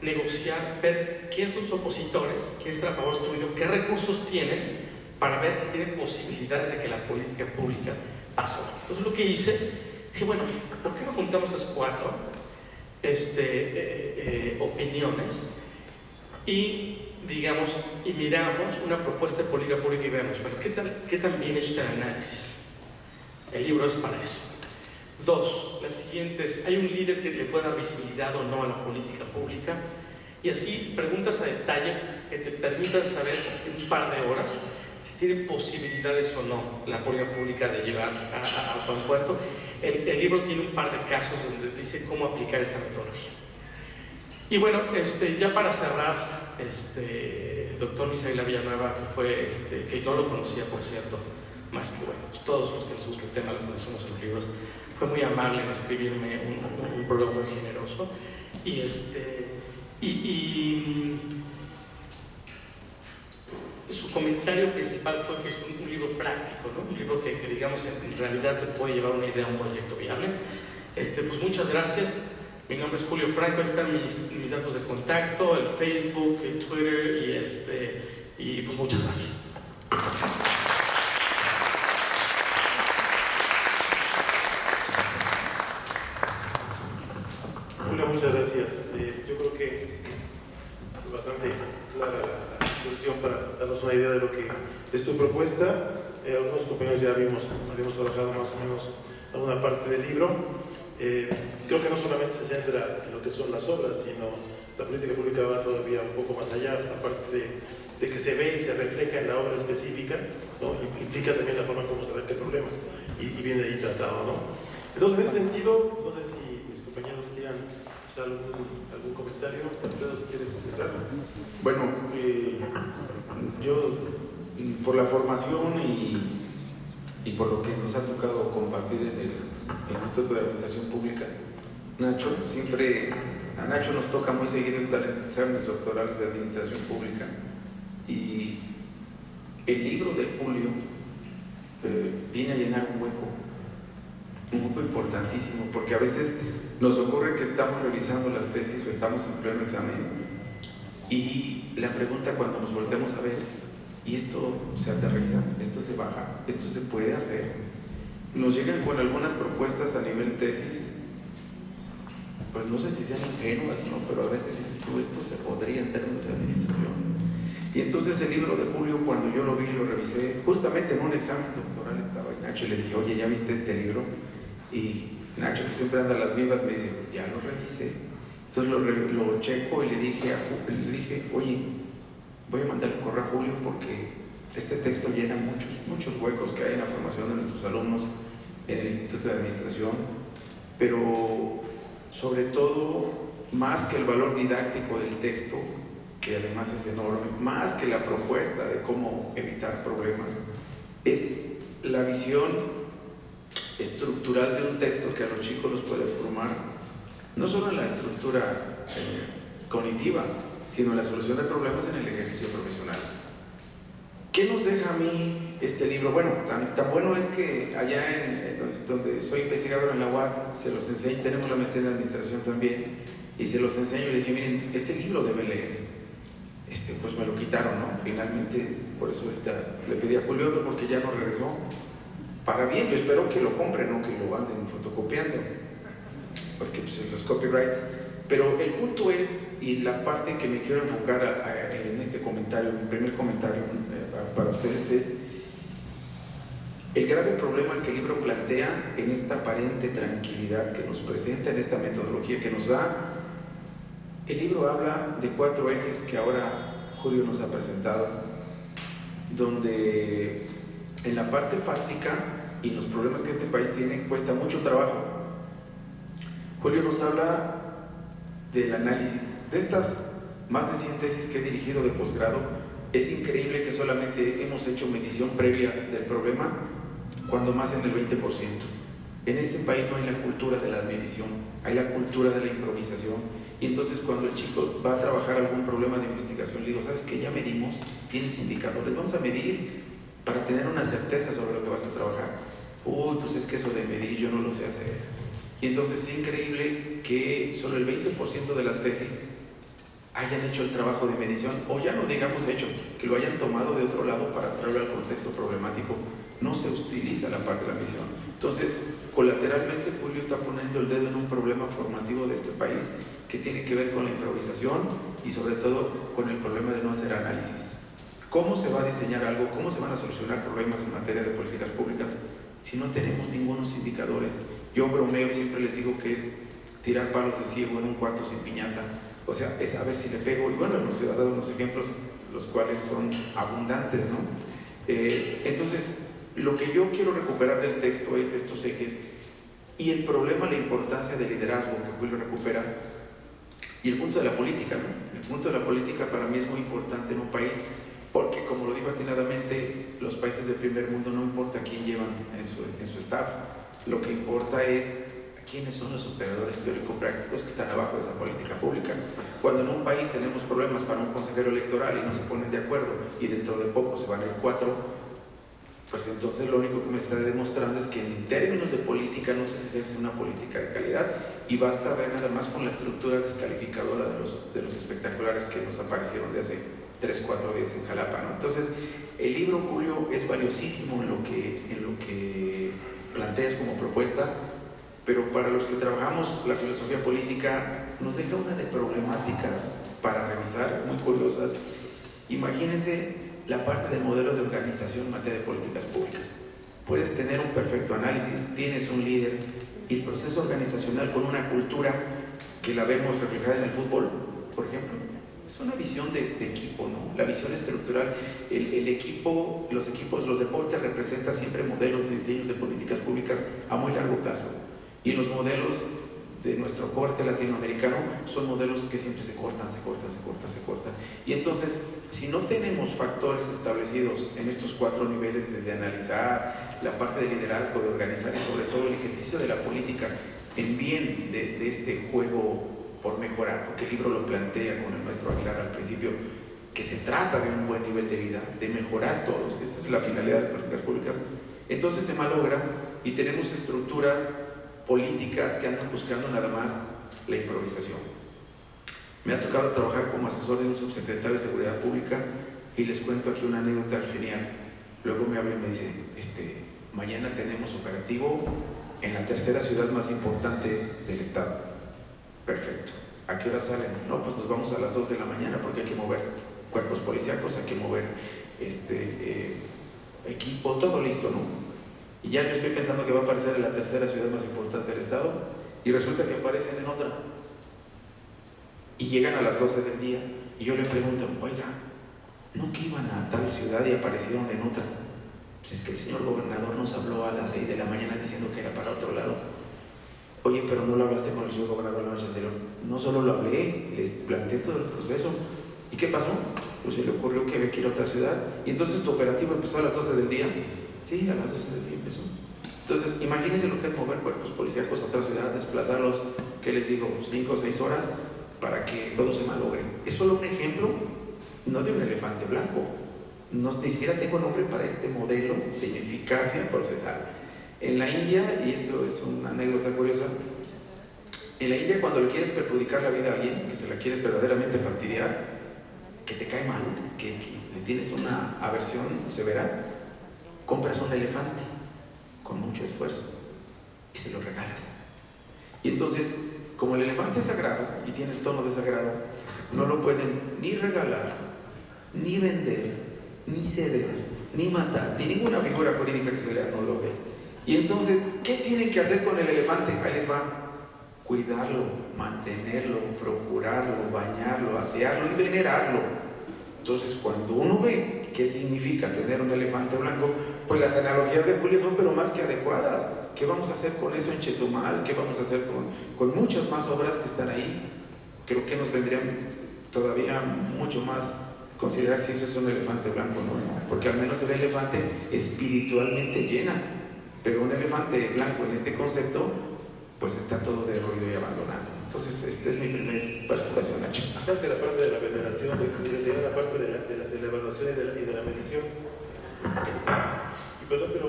negociar, ver quiénes son tus opositores, quiénes están a favor tuyo, qué recursos tienen, para ver si tienen posibilidades de que la política pública pase. Entonces lo que hice, dije, bueno, ¿por qué no juntamos estas 4 opiniones y, digamos, y miramos una propuesta de política pública y vemos, bueno, ¿qué tan bien hecho está el análisis? El libro es para eso. 2, las siguientes, hay un líder que le puede dar visibilidad o no a la política pública, y así preguntas a detalle que te permitan saber en un par de horas si tiene posibilidades o no la política pública de llevar a buen puerto. El libro tiene un par de casos donde dice cómo aplicar esta metodología. Y bueno, ya para cerrar, el doctor Luis Aguilar Villanueva, que fue, que no lo conocía, por cierto, más que bueno, pues todos los que nos gusta el tema lo conocemos en los libros, fue muy amable en escribirme un programa muy generoso, y su comentario principal fue que es un libro práctico, ¿no? Un libro que digamos en realidad te puede llevar una idea a un proyecto viable. Pues muchas gracias. Mi nombre es Julio Franco, ahí están mis datos de contacto, el Facebook, el Twitter, y pues muchas gracias. Julio, muchas gracias. Yo creo que es bastante clara la introducción para darnos una idea de lo que es tu propuesta. Algunos compañeros ya habíamos trabajado más o menos alguna parte del libro. Creo que no solamente se centra en lo que son las obras, sino la política pública va todavía un poco más allá, aparte de que se ve y se refleja en la obra específica, ¿no? Implica también la forma como se arranca el problema y viene ahí tratado, ¿no? Entonces, en ese sentido, no sé si mis compañeros quieran hacer algún comentario. Alfredo, si quieres empezar. Bueno, yo por la formación y por lo que nos ha tocado compartir en el Instituto de Administración Pública, a Nacho nos toca muy seguido estar en exámenes doctorales de Administración Pública, y el libro de Julio viene a llenar un hueco importantísimo, porque a veces nos ocurre que estamos revisando las tesis o estamos en pleno examen y la pregunta cuando nos volteamos a ver, y esto se aterriza, esto se baja, esto se puede hacer, nos llegan con algunas propuestas a nivel tesis, pues no sé si sean ingenuas, ¿no? Pero a veces dices tú, esto se podría en términos de administración. Y entonces el libro de Julio, cuando yo lo vi, lo revisé, justamente en un examen doctoral estaba y Nacho, y le dije, oye, ¿ya viste este libro? Y Nacho, que siempre anda a las vivas, me dice, ya lo revisé. Entonces lo checo y le dije, oye, voy a mandarle un correo a Julio porque este texto llena muchos huecos que hay en la formación de nuestros alumnos en el Instituto de Administración, pero sobre todo, más que el valor didáctico del texto, que además es enorme, más que la propuesta de cómo evitar problemas, es la visión estructural de un texto que a los chicos los puede formar, no solo en la estructura cognitiva, sino en la solución de problemas en el ejercicio profesional. ¿Qué nos deja a mí este libro? Bueno, tan bueno es que allá donde soy investigador en la UAC, se los enseño, tenemos la maestría en administración también, y se los enseño y les dije, miren, este libro debe leer. Pues me lo quitaron, ¿no? Finalmente, por eso ahorita le pedí a Julio otro porque ya no regresó. Para bien, yo espero que lo compren, no que lo anden fotocopiando, porque pues los copyrights. Pero el punto es, y la parte que me quiero enfocar en este comentario, mi primer comentario para ustedes es el grave problema que el libro plantea en esta aparente tranquilidad que nos presenta, en esta metodología que nos da. El libro habla de 4 ejes que ahora Julio nos ha presentado, donde en la parte fáctica y los problemas que este país tiene cuesta mucho trabajo. Julio nos habla del análisis. De estas más de 100 tesis que he dirigido de posgrado, es increíble que solamente hemos hecho medición previa del problema, cuando más en el 20%. En este país no hay la cultura de la medición, hay la cultura de la improvisación. Y entonces cuando el chico va a trabajar algún problema de investigación, le digo, ¿sabes qué? Ya medimos, tienes indicadores, vamos a medir para tener una certeza sobre lo que vas a trabajar. Uy, pues es que eso de medir yo no lo sé hacer. Y entonces es increíble que solo el 20% de las tesis hayan hecho el trabajo de medición, o ya no digamos hecho, que lo hayan tomado de otro lado para traerlo al contexto problemático. No se utiliza la parte de la medición. Entonces, colateralmente, Julio está poniendo el dedo en un problema formativo de este país que tiene que ver con la improvisación y sobre todo con el problema de no hacer análisis. ¿Cómo se va a diseñar algo? ¿Cómo se van a solucionar problemas en materia de políticas públicas si no tenemos ningunos indicadores? Yo bromeo y siempre les digo que es tirar palos de ciego en un cuarto sin piñata. O sea, es a ver si le pego. Y bueno, hemos dado unos ejemplos, los cuales son abundantes, ¿no? Entonces, lo que yo quiero recuperar del texto es estos ejes y el problema, la importancia del liderazgo que Julio recupera y el punto de la política, ¿no? El punto de la política para mí es muy importante en un país porque, como lo digo atinadamente, los países del primer mundo no importa quién llevan en su staff, lo que importa es quiénes son los operadores teórico-prácticos que están abajo de esa política pública. Cuando en un país tenemos problemas para un consejero electoral y no se ponen de acuerdo y dentro de poco se van a ir 4, pues entonces lo único que me está demostrando es que en términos de política no se ejerce una política de calidad y basta ver nada más con la estructura descalificadora de los espectaculares que nos aparecieron de hace 3-4 días en Jalapa, ¿no? Entonces, el libro, Julio, es valiosísimo en lo que planteas como propuesta, pero para los que trabajamos la filosofía política nos deja una de problemáticas para revisar muy curiosas. Imagínense la parte del modelo de organización en materia de políticas públicas. Puedes tener un perfecto análisis, tienes un líder y el proceso organizacional con una cultura que la vemos reflejada en el fútbol, por ejemplo, es una visión de equipo, ¿no? La visión estructural, el equipo, los deportes representan siempre modelos de diseños de políticas públicas a muy largo plazo. Y los modelos de nuestro corte latinoamericano son modelos que siempre se cortan. Y entonces, si no tenemos factores establecidos en estos 4 niveles, desde analizar la parte de liderazgo, de organizar y sobre todo el ejercicio de la política en bien de este juego por mejorar, porque el libro lo plantea con el maestro Aguilar al principio, que se trata de un buen nivel de vida, de mejorar todos, esa es la finalidad de las políticas públicas, entonces se malogra y tenemos estructuras políticas que andan buscando nada más la improvisación. Me ha tocado trabajar como asesor de un subsecretario de Seguridad Pública y les cuento aquí una anécdota genial. Luego me habla y me dice, mañana tenemos operativo en la 3ª ciudad más importante del estado. Perfecto. ¿A qué hora salen? No, pues nos vamos a las 2 de la mañana porque hay que mover cuerpos policíacos, hay que mover equipo, todo listo, ¿no? Y ya yo estoy pensando que va a aparecer en la 3ª ciudad más importante del estado y resulta que aparecen en otra. Y llegan a las 12 del día y yo le pregunto, oiga, ¿no que iban a tal ciudad y aparecieron en otra? Pues es que el señor gobernador nos habló a las 6 de la mañana diciendo que era para otro lado. Oye, pero no lo hablaste con el señor gobernador la noche anterior. No solo lo hablé, les planteé todo el proceso. ¿Y qué pasó? Pues se le ocurrió que había que ir a otra ciudad. Y entonces tu operativo empezó a las 12 del día. Sí, a las 12 del día empezó. Entonces, imagínense lo que es mover cuerpos policíacos a otra ciudad, desplazarlos, ¿qué les digo? 5 o 6 horas para que todo se malogre. Es solo un ejemplo, no de un elefante blanco. No, ni siquiera tengo nombre para este modelo de ineficacia procesal. En la India, y esto es una anécdota curiosa, en la India cuando le quieres perjudicar la vida a alguien, que se la quieres verdaderamente fastidiar, que te cae mal, que le tienes una aversión severa, compras un elefante con mucho esfuerzo y se lo regalas. Y entonces, como el elefante es sagrado y tiene el tono de sagrado, no lo pueden ni regalar, ni vender, ni ceder, ni matar, ni ninguna figura jurídica que se lea no lo ve. Y entonces, ¿qué tienen que hacer con el elefante? Ahí les va. Cuidarlo, mantenerlo, procurarlo, bañarlo, asearlo y venerarlo. Entonces, cuando uno ve qué significa tener un elefante blanco, pues las analogías de Julio son pero más que adecuadas. ¿Qué vamos a hacer con eso en Chetumal? ¿Qué vamos a hacer con muchas más obras que están ahí? Creo que nos vendrían todavía mucho más considerar si eso es un elefante blanco, ¿no? Porque al menos el elefante espiritualmente llena. Pero un elefante blanco en este concepto, pues está todo derruido y abandonado. Entonces, esta es mi primera participación, Nacho. Más que la parte de la veneración, sería la parte de la evaluación y de la medición. Y perdón, pero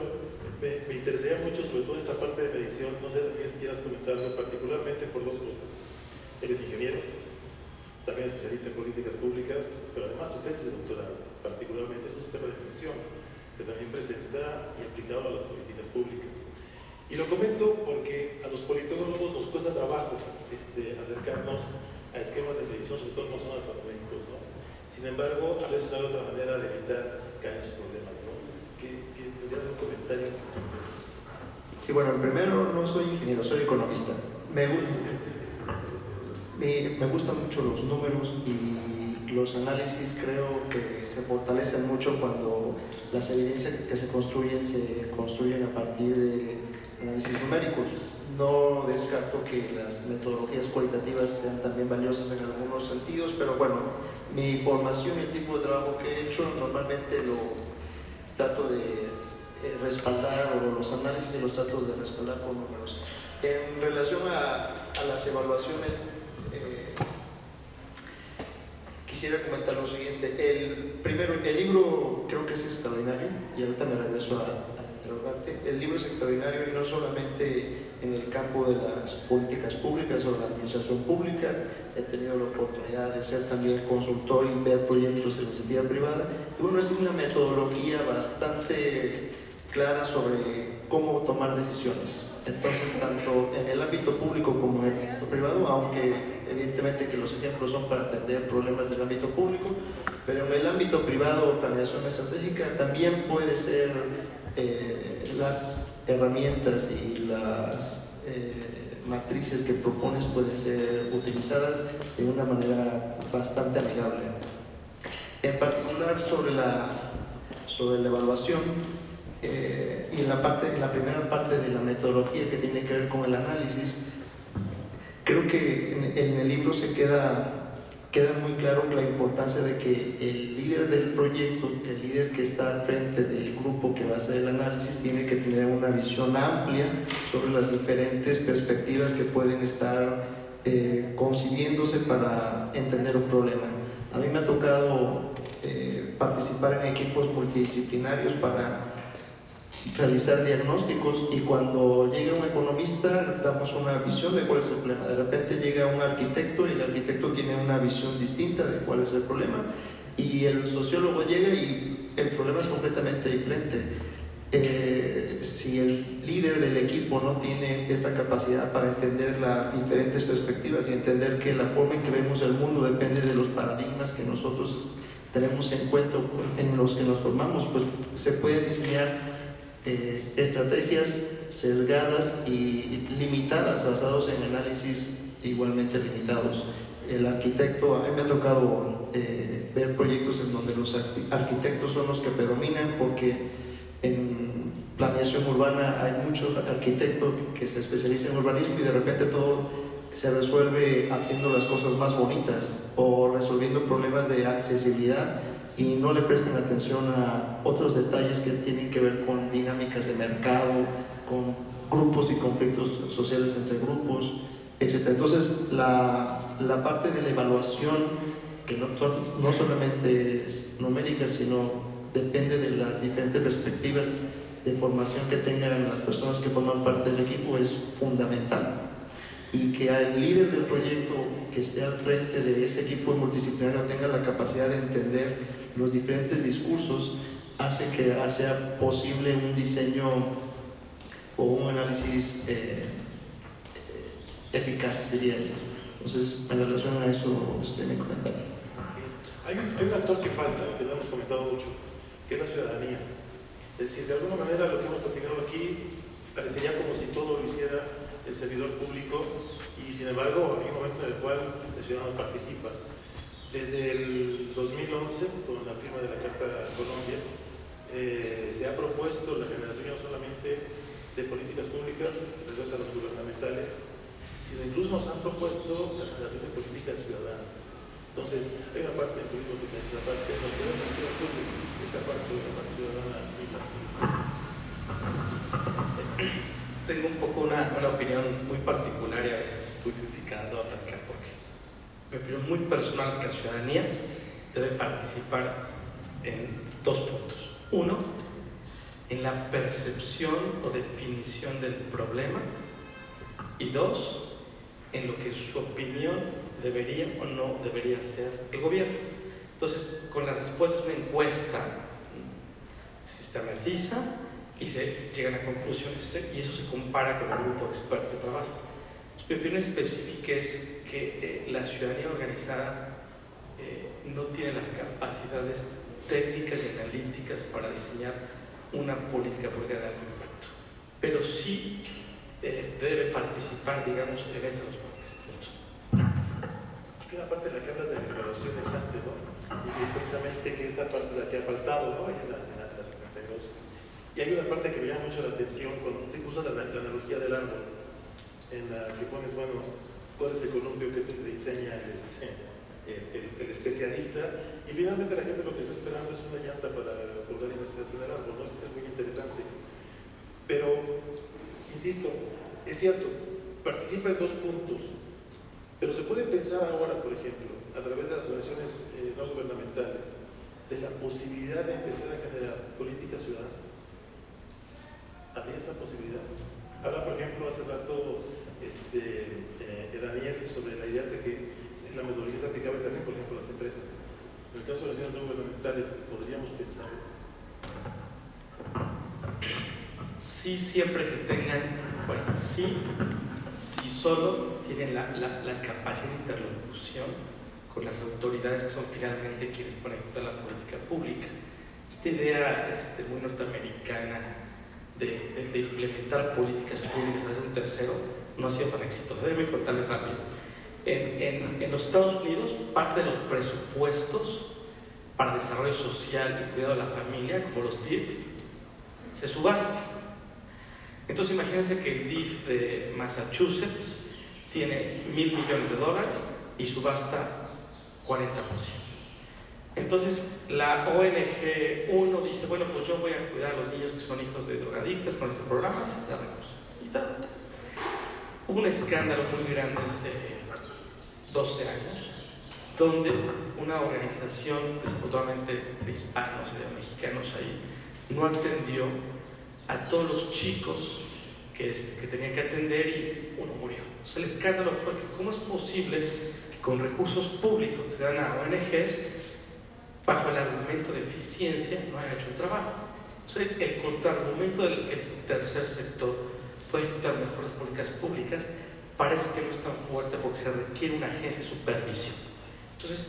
me interesaría mucho sobre todo esta parte de medición. No sé si quieras comentarlo, particularmente por dos cosas. Eres ingeniero, también especialista en políticas públicas, pero además tu tesis de doctorado, particularmente, es un sistema de medición que también presenta y aplicado a las políticas públicas. Y lo comento porque a los politólogos nos cuesta trabajo acercarnos a esquemas de medición, sobre todo cuando son alfanuméricos, ¿no? Sin embargo, a veces no hay otra manera de evitar caer en sus problemas, ¿no? ¿Qué tendrías un comentario? Sí, bueno, primero no soy ingeniero, soy economista. Me gustan mucho los números y los análisis. Creo que se fortalecen mucho cuando las evidencias que se construyen a partir de análisis numéricos. No descarto que las metodologías cualitativas sean también valiosas en algunos sentidos, pero bueno, mi formación y el tipo de trabajo que he hecho normalmente lo trato de respaldar, o los análisis los trato de respaldar con números. En relación a las evaluaciones, quisiera comentar lo siguiente. Primero, el libro creo que es extraordinario, y ahorita me regreso al interrogante. El libro es extraordinario y no solamente en el campo de las políticas públicas o de la administración pública. He tenido la oportunidad de ser también consultor y ver proyectos de iniciativa privada. Y bueno, es una metodología bastante clara sobre cómo tomar decisiones. Entonces, tanto en el ámbito público como en el ámbito privado, aunque evidentemente que los ejemplos son para atender problemas del ámbito público, pero en el ámbito privado, planeación estratégica, también puede ser las herramientas y las matrices que propones pueden ser utilizadas de una manera bastante amigable. En particular sobre la evaluación, y en la primera parte de la metodología que tiene que ver con el análisis, creo que en el libro se queda muy claro la importancia de que el líder del proyecto, el líder que está al frente del grupo que va a hacer el análisis, tiene que tener una visión amplia sobre las diferentes perspectivas que pueden estar concibiéndose para entender un problema. A mí me ha tocado participar en equipos multidisciplinarios para realizar diagnósticos, y cuando llega un economista damos una visión de cuál es el problema. De repente llega un arquitecto y el arquitecto tiene una visión distinta de cuál es el problema, y el sociólogo llega y el problema es completamente diferente. Si el líder del equipo no tiene esta capacidad para entender las diferentes perspectivas y entender que la forma en que vemos el mundo depende de los paradigmas que nosotros tenemos en cuenta, en los que nos formamos, pues se puede diseñar estrategias sesgadas y limitadas, basados en análisis igualmente limitados. El arquitecto, a mí me ha tocado ver proyectos en donde los arquitectos son los que predominan, porque en planeación urbana hay muchos arquitectos que se especializan en urbanismo y de repente todo se resuelve haciendo las cosas más bonitas o resolviendo problemas de accesibilidad, y no le prestan atención a otros detalles que tienen que ver con dinámicas de mercado, con grupos y conflictos sociales entre grupos, etc. Entonces, la parte de la evaluación, que no solamente es numérica, sino depende de las diferentes perspectivas de formación que tengan las personas que forman parte del equipo, es fundamental. Y que el líder del proyecto que esté al frente de ese equipo multidisciplinario tenga la capacidad de entender los diferentes discursos, hace que sea posible un diseño o un análisis eficaz, diría yo. Entonces, en relación a eso, usted me comentario. Hay un actor que falta, que no hemos comentado mucho, que es la ciudadanía. Es decir, de alguna manera lo que hemos platicado aquí parecería como si todo lo hiciera el servidor público, y sin embargo hay un momento en el cual el ciudadano participa. Desde el 2011, con la firma de la Carta de Colombia, se ha propuesto la generación no solamente de políticas públicas relacionadas a los gubernamentales, sino incluso nos han propuesto la generación de políticas ciudadanas. Entonces, hay una parte del turismo que es la parte de los servicios públicos, esta parte sobre la parte ciudadana y las políticas. Tengo un poco una opinión muy particular y a veces estoy criticando a platicar porque mi opinión muy personal es que la ciudadanía debe participar en dos puntos. Uno, en la percepción o definición del problema, y dos, en lo que su opinión debería o no debería ser el gobierno. Entonces, con las respuestas de una encuesta, sistematiza y se llegan a conclusiones y eso se compara con el grupo de expertos de trabajo. Mi opinión específica es que la ciudadanía organizada no tiene las capacidades técnicas y analíticas para diseñar una política pública de alto impacto, pero sí debe participar, digamos, en estas dos partes. Hay una parte en la que hablas de la evaluación ex ante, ¿no? Y que precisamente que esta parte es la que ha faltado, ¿no? En la 52. Y hay una parte que me llama mucho la atención cuando te usas la analogía del árbol, en la que pones, bueno, cuál es el columpio que te diseña el especialista, y finalmente la gente lo que está esperando es una llanta para colgar y meterse en el árbol, ¿no? Es muy interesante. Pero, insisto, es cierto, participa en dos puntos, pero se puede pensar ahora, por ejemplo, a través de las organizaciones no gubernamentales, de la posibilidad de empezar a generar política ciudadana. ¿Había esa posibilidad? Habla, por ejemplo, hace rato Daniel sobre la idea de que la metodología es aplicable también, por ejemplo, a las empresas. En el caso de las organizaciones no gubernamentales, ¿podríamos pensar? Sí, siempre que tengan, bueno, sí, si solo tienen la capacidad de interlocución con las autoridades que son finalmente quienes ponen en la política pública. Esta idea muy norteamericana de implementar políticas públicas a través de un tercero no ha sido tan exitosa. Déjenme contarles rápido. En los Estados Unidos, parte de los presupuestos para desarrollo social y cuidado de la familia, como los DIF, se subasta. Entonces imagínense que el DIF de Massachusetts tiene $1,000 millones y subasta 40%. Entonces la ONG 1 dice, bueno, pues yo voy a cuidar a los niños que son hijos de drogadictos con este programa y se hace recursos. Y tal. Hubo un escándalo muy grande hace 12 años, donde una organización, desafortunadamente de hispanos y de mexicanos ahí, no atendió a todos los chicos que tenían que atender y uno murió. O sea, el escándalo fue que cómo es posible que con recursos públicos que se dan a ONGs, bajo el argumento de eficiencia, no hayan hecho el trabajo. O sea, el contraargumento del que el tercer sector puede ejecutar mejores políticas públicas parece que no es tan fuerte porque se requiere una agencia de supervisión. Entonces,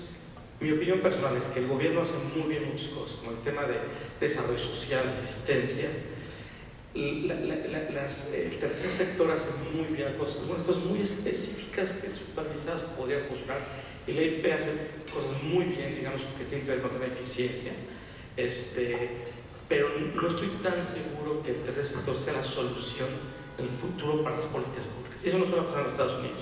mi opinión personal es que el gobierno hace muy bien muchas cosas, como el tema de desarrollo social, asistencia. El tercer sector hace muy bien cosas, algunas cosas muy específicas que supervisadas podrían funcionar, y la IP hace cosas muy bien, digamos, que tienen que ver con la eficiencia, pero no estoy tan seguro que el tercer sector sea la solución en el futuro para las políticas públicas. Y eso no solo pasa en los Estados Unidos,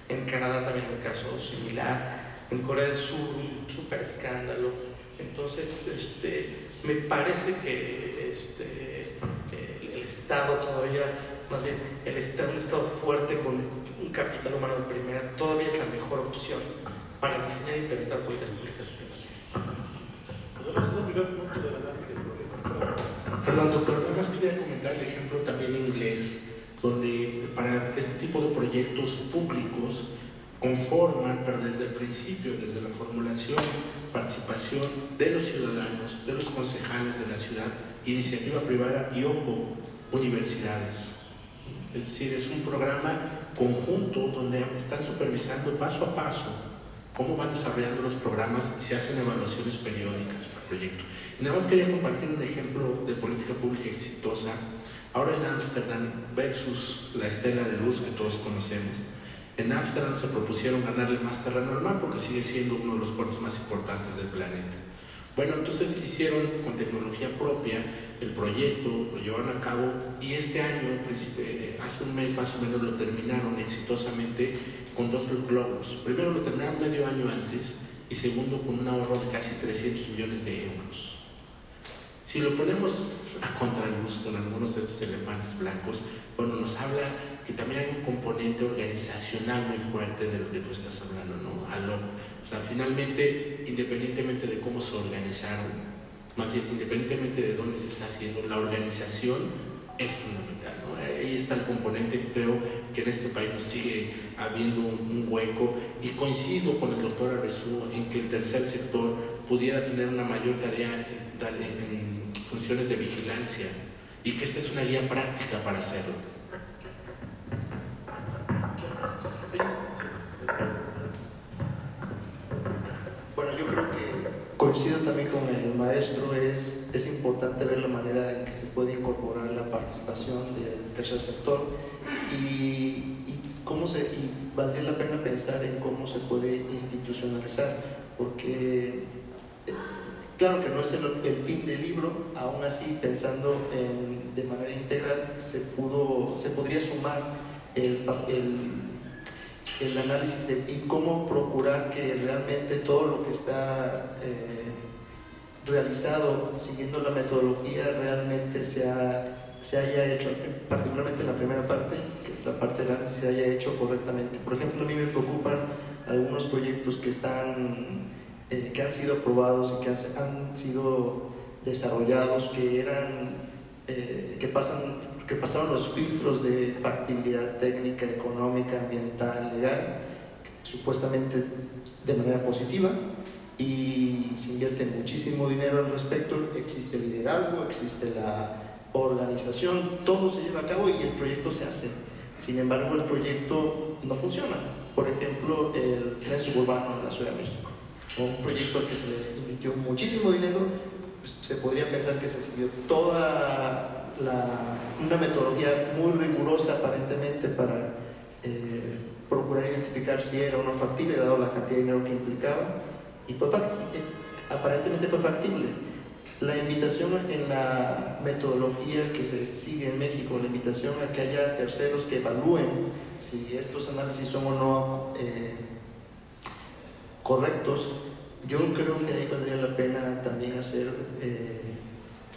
en Canadá también hay un caso similar, en Corea del Sur un súper escándalo. Entonces, me parece que el Estado todavía, más bien un Estado fuerte con un capital humano de primera, todavía es la mejor opción para diseñar y implementar políticas públicas. Ese es el primer punto del análisis del problema. Perdón, doctor, nada más quería comentar el ejemplo también inglés, donde para este tipo de proyectos públicos conforman, pero desde el principio, desde la formulación, participación de los ciudadanos, de los concejales de la ciudad, iniciativa privada y, ojo, universidades. Es decir, es un programa conjunto donde están supervisando paso a paso cómo van desarrollando los programas y se hacen evaluaciones periódicas para el proyecto. Y nada más quería compartir un ejemplo de política pública exitosa, ahora en Ámsterdam versus la estela de luz que todos conocemos. En Ámsterdam se propusieron ganarle más terreno al mar porque sigue siendo uno de los puertos más importantes del planeta. Bueno, entonces hicieron con tecnología propia el proyecto, lo llevaron a cabo y este año, hace un mes más o menos, lo terminaron exitosamente con 2 globos. Primero lo terminaron medio año antes y segundo con un ahorro de casi 300 millones de euros. Si lo ponemos a contraluz con algunos de estos elefantes blancos, bueno, nos habla que también hay un componente organizacional muy fuerte de lo que tú estás hablando, ¿no? O sea, finalmente, independientemente de cómo se organizaron, más bien, independientemente de dónde se está haciendo, la organización es fundamental, ¿no? Ahí está el componente, creo que en este país nos sigue habiendo un hueco, y coincido con el doctor Arezú en que el tercer sector pudiera tener una mayor tarea en funciones de vigilancia, y que esta es una guía práctica para hacerlo. Bueno, yo creo que coincido también con el maestro, es importante ver la manera en que se puede incorporar la participación del tercer sector y valdría la pena pensar en cómo se puede institucionalizar, porque claro que no es el fin del libro, aún así pensando de manera integral se podría sumar el análisis de cómo procurar que realmente todo lo que está realizado siguiendo la metodología realmente se haya hecho, particularmente en la primera parte, que es la parte del análisis, se haya hecho correctamente. Por ejemplo, a mí me preocupan algunos proyectos que han sido aprobados y que han sido desarrollados, que pasaron los filtros de factibilidad técnica, económica, ambiental, legal, supuestamente de manera positiva, y se invierte muchísimo dinero al respecto, existe liderazgo, existe la organización, todo se lleva a cabo y el proyecto se hace. Sin embargo, el proyecto no funciona. Por ejemplo, el tren suburbano de la Ciudad de México, un proyecto al que se le invirtió muchísimo dinero, pues, se podría pensar que se siguió toda una metodología muy rigurosa aparentemente para procurar identificar si era o no factible, dado la cantidad de dinero que implicaba, y aparentemente fue factible. La invitación en la metodología que se sigue en México, la invitación a que haya terceros que evalúen si estos análisis son o no correctos, yo creo que ahí valdría la pena también hacer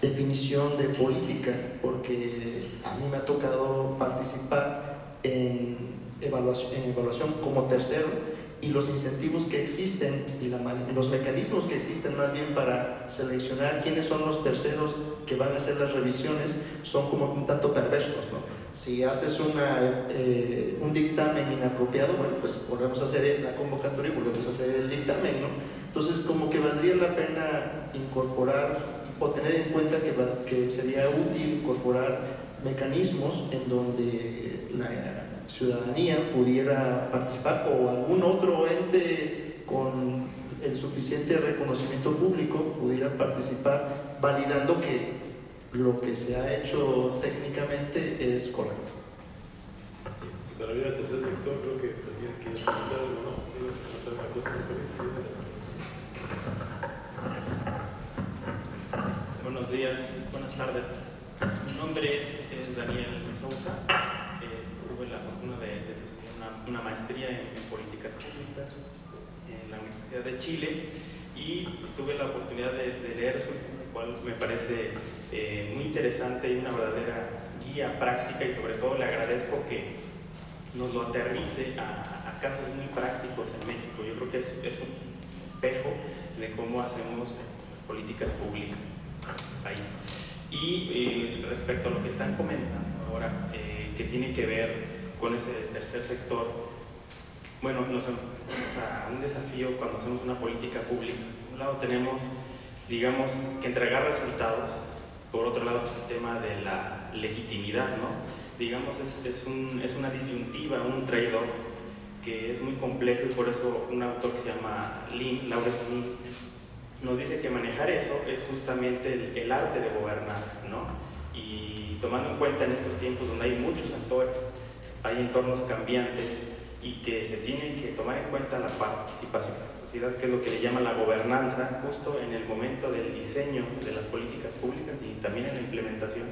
definición de política, porque a mí me ha tocado participar en evaluación como tercero, y los incentivos que existen y los mecanismos que existen más bien para seleccionar quiénes son los terceros que van a hacer las revisiones son como un tanto perversos, ¿no? Si haces un dictamen inapropiado, bueno, pues volvemos a hacer la convocatoria y volvemos a hacer el dictamen, ¿no? Entonces, como que valdría la pena incorporar o tener en cuenta que sería útil incorporar mecanismos en donde la ciudadanía pudiera participar, o algún otro ente con el suficiente reconocimiento público pudiera participar, validando que lo que se ha hecho técnicamente es correcto. Y para ir al tercer sector, creo que tendría que comentar algo, ¿no? Ibas a comentar una cosa, me parece. Buenos días, buenas tardes. Mi nombre es Daniel Sousa. Tuve la fortuna de estudiar una maestría en políticas públicas en la Universidad de Chile, y tuve la oportunidad de leer su libro, el cual me parece muy interesante y una verdadera guía práctica, y sobre todo le agradezco que nos lo aterrice a casos muy prácticos en México. Yo creo que es un espejo de cómo hacemos políticas públicas en el país. Y respecto a lo que están comentando ahora, que tiene que ver con ese tercer sector, bueno, nos enfrentamos a un desafío cuando hacemos una política pública. Por un lado tenemos, digamos, que entregar resultados, por otro lado el tema de la legitimidad, ¿no? Digamos, es una disyuntiva, un trade-off que es muy complejo, y por eso un autor que se llama Lawrence Lin, nos dice que manejar eso es justamente el arte de gobernar, ¿no? Y tomando en cuenta en estos tiempos donde hay muchos actores, hay entornos cambiantes, y que se tiene que tomar en cuenta la participación de la sociedad, que es lo que le llama la gobernanza, justo en el momento del diseño de las políticas públicas y también en la implementación.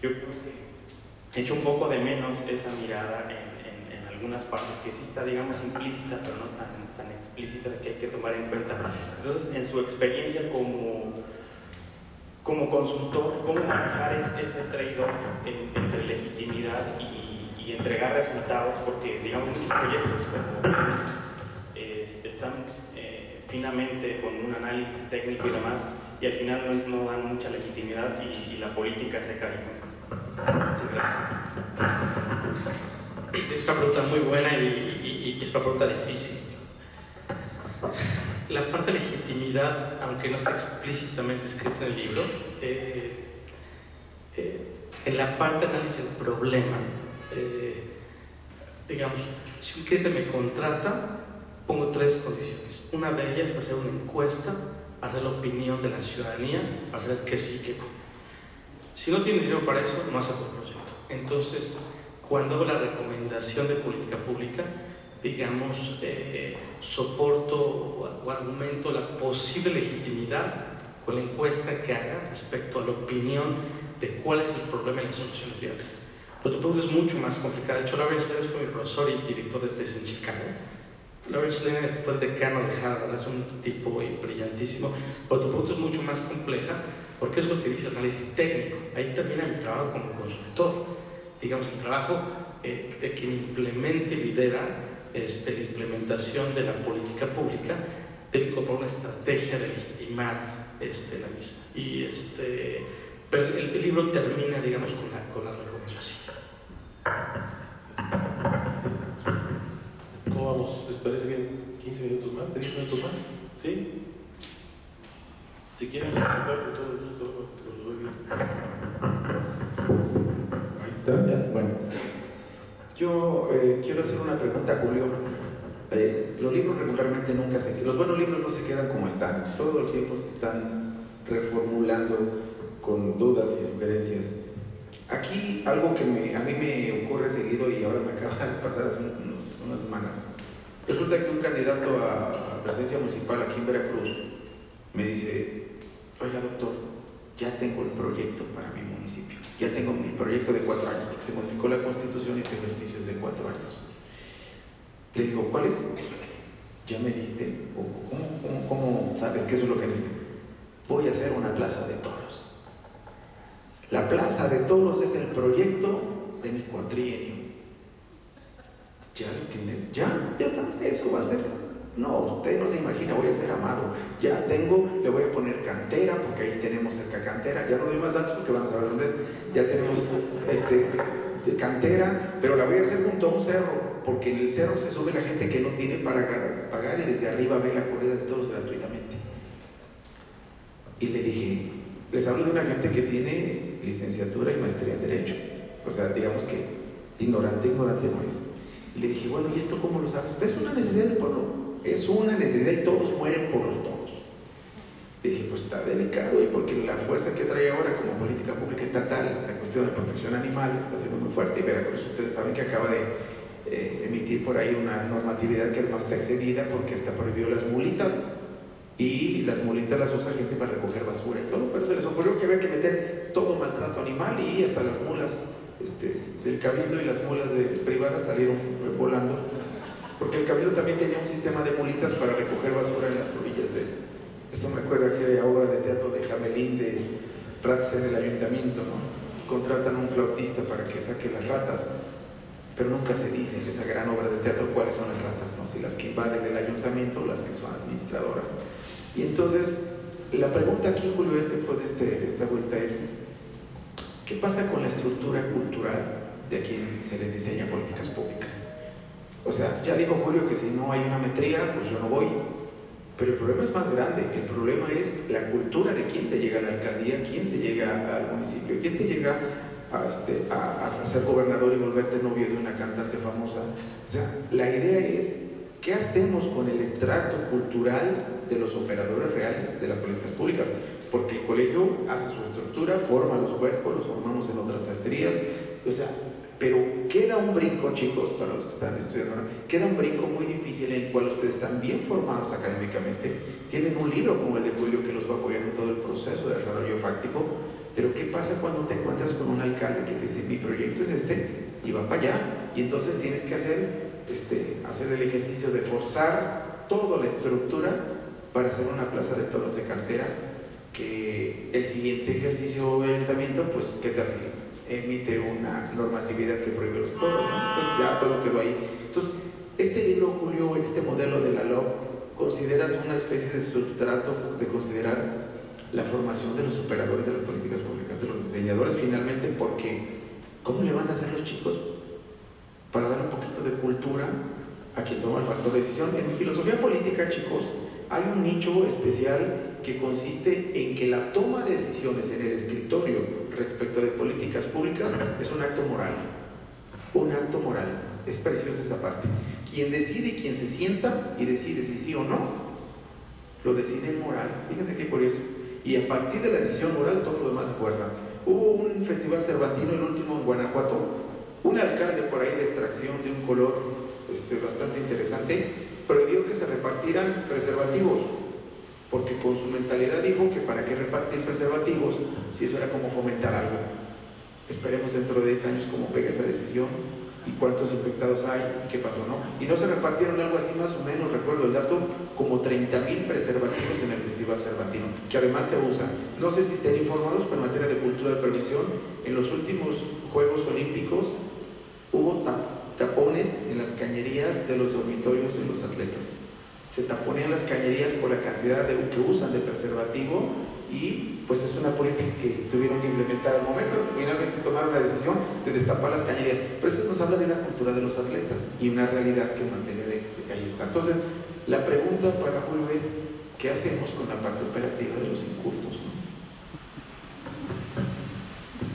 Yo creo que he hecho un poco de menos esa mirada en algunas partes, que sí está, digamos, implícita, pero no tan explícita, que hay que tomar en cuenta. Entonces, en su experiencia como consultor, cómo manejar ese trade-off entre legitimidad y entregar resultados, porque digamos muchos proyectos como están finamente con un análisis técnico y demás, y al final no dan mucha legitimidad y la política se cae. Muchas gracias. Es una pregunta muy buena y es una pregunta difícil. La parte de legitimidad, aunque no está explícitamente escrita en el libro, en la parte de análisis del problema, digamos, si un cliente me contrata, pongo 3 condiciones. Una de ellas es hacer una encuesta, hacer la opinión de la ciudadanía, hacer que sí, que no. Si no tiene dinero para eso, no hace el proyecto. Entonces, cuando hago la recomendación de política pública, digamos, soporto o argumento la posible legitimidad con la encuesta que haga respecto a la opinión de cuál es el problema y las soluciones viables. Pero tu pregunta es mucho más complicada. De hecho, Lawrence Lane fue mi profesor y director de tesis en Chicago. Lawrence Lane fue el decano de Harvard, es un tipo brillantísimo. Pero tu pregunta es mucho más compleja porque es lo que dice el análisis técnico. Ahí termina mi trabajo como consultor. Digamos, el trabajo de quien implemente y lidera la implementación de la política pública debe incorporar una estrategia de legitimar la misma. Pero el libro termina, digamos, con la recomendación. ¿Cómo vamos? ¿Les parece bien? ¿15 minutos más? ¿10 minutos más? ¿Sí? Si quieren participar, con todo el gusto, lo doy bien. Ahí está, ya. Bueno, yo quiero hacer una pregunta a Julio. Los libros regularmente nunca los buenos libros no se quedan como están, todo el tiempo se están reformulando con dudas y sugerencias. Aquí algo que a mí me ocurre seguido y ahora me acaba de pasar hace unas semanas. Resulta que un candidato a presidencia municipal aquí en Veracruz me dice: oiga, doctor, ya tengo el proyecto para mi municipio, ya tengo mi proyecto de 4 años, porque se modificó la Constitución y este ejercicio es de 4 años. Le digo: ¿cuál es? ¿Ya me diste? ¿Cómo sabes que eso es lo que necesito? Voy a hacer una plaza de toros. La plaza de toros es el proyecto de mi cuatrienio. ¿Ya lo tienes? Ya está, eso va a ser. No, usted no se imagina, voy a ser amado. Ya tengo, le voy a poner cantera, porque ahí tenemos cerca cantera. Ya no doy más datos porque van a saber dónde es. Ya tenemos de cantera, pero la voy a hacer junto a un cerro, porque en el cerro se sube la gente que no tiene para pagar y desde arriba ve la corrida de toros gratuitamente. Y le dije: les hablo de una gente que tiene licenciatura y maestría en Derecho. O sea, digamos que ignorante no es. Y le dije: bueno, ¿y esto cómo lo sabes? Pues es una necesidad del pueblo, es una necesidad y todos mueren por los toros. Le dije: pues está delicado, y porque la fuerza que trae ahora como política pública estatal, la cuestión de protección animal está siendo muy fuerte, y Veracruz, ustedes saben que acaba de emitir por ahí una normatividad que además está excedida porque hasta prohibió las mulitas, y las mulitas las usa gente para recoger basura y todo, pero se les ocurrió que había que meter todo maltrato animal, y hasta las mulas del cabildo y las mulas privadas salieron volando, porque el cabildo también tenía un sistema de mulitas para recoger basura en las orillas esto me acuerda que era obra de teatro de Jamelín, de ratas en el ayuntamiento, ¿no? Contratan a un flautista para que saque las ratas, pero nunca se dice en esa gran obra de teatro cuáles son las ratas, ¿no? Si las que invaden el ayuntamiento o las que son administradoras. Y entonces, la pregunta aquí, Julio, después de esta vuelta es: ¿qué pasa con la estructura cultural de quien se les diseña políticas públicas? O sea, ya dijo Julio que si no hay una metría, pues yo no voy. Pero el problema es más grande. El problema es la cultura de quién te llega a la alcaldía, quién te llega al municipio, quién te llega a ser gobernador y volverte novio de una cantante famosa. O sea, la idea es: ¿qué hacemos con el extracto cultural de los operadores reales de las políticas públicas? Porque el colegio hace su estructura, forma los cuerpos, los formamos en otras maestrías, o sea, pero queda un brinco, chicos, para los que están estudiando ahora, queda un brinco muy difícil en el cual ustedes están bien formados académicamente, tienen un libro como el de Julio que los va a apoyar en todo el proceso de desarrollo fáctico, pero ¿qué pasa cuando te encuentras con un alcalde que te dice: mi proyecto es y va para allá? Y entonces tienes que hacer el ejercicio de forzar toda la estructura para hacer una plaza de toros de cantera que el siguiente ejercicio del ayuntamiento, pues, ¿qué tal si emite una normatividad que prohíbe los toros, ¿no? Entonces ya todo quedó ahí. Entonces, este libro, Julio, este modelo de la LOP, ¿consideras una especie de sustrato de considerar la formación de los operadores de las políticas públicas, de los diseñadores finalmente? Porque ¿cómo le van a hacer los chicos para dar un poquito de cultura a quien toma el factor de decisión? En filosofía política, chicos, hay un nicho especial que consiste en que la toma de decisiones en el escritorio respecto de políticas públicas es un acto moral. Un acto moral. Es preciosa esa parte. Quien decide, quien se sienta y decide si sí o no, lo decide en moral. Fíjense qué curioso. Y a partir de la decisión moral, todo lo demás de fuerza. Hubo un festival cervantino, el último en Guanajuato. Un alcalde por ahí de extracción de un color bastante interesante prohibió que se repartieran preservativos, porque con su mentalidad dijo que para qué repartir preservativos si eso era como fomentar algo. Esperemos dentro de 10 años cómo pega esa decisión y cuántos infectados hay y qué pasó, ¿no? Y no se repartieron algo así más o menos, recuerdo el dato, como 30,000 preservativos en el Festival Cervantino, que además se usan. No sé si estén informados, pero en materia de cultura de prevención, en los últimos Juegos Olímpicos hubo tapones en las cañerías de los dormitorios de los atletas. Se taponean las cañerías por la cantidad que usan de preservativo y pues es una política que tuvieron que implementar al momento de finalmente tomar una decisión de destapar las cañerías. Pero eso nos habla de una cultura de los atletas y una realidad que en materia de ahí está. Entonces, la pregunta para Julio es, ¿qué hacemos con la parte operativa de los incultos, ¿no?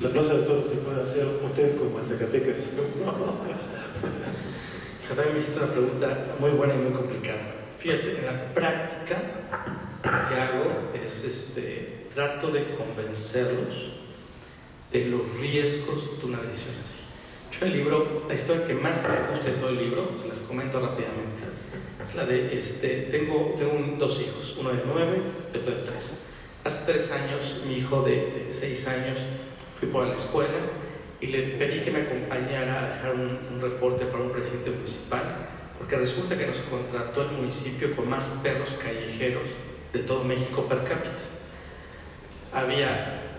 La plaza de toros se puede hacer un hotel como en Zacatecas. También me hiciste una pregunta muy buena y muy complicada. Fíjate, en la práctica lo que hago es trato de convencerlos de los riesgos de una decisión así. Yo el libro, la historia que más me gusta de todo el libro, se las comento rápidamente, es la de, tengo dos hijos, uno de 9 y otro de 3. Hace 3 años, mi hijo de 6 años, fui por la escuela y le pedí que me acompañara a dejar un reporte para un presidente municipal, porque resulta que nos contrató el municipio con más perros callejeros de todo México per cápita. Había,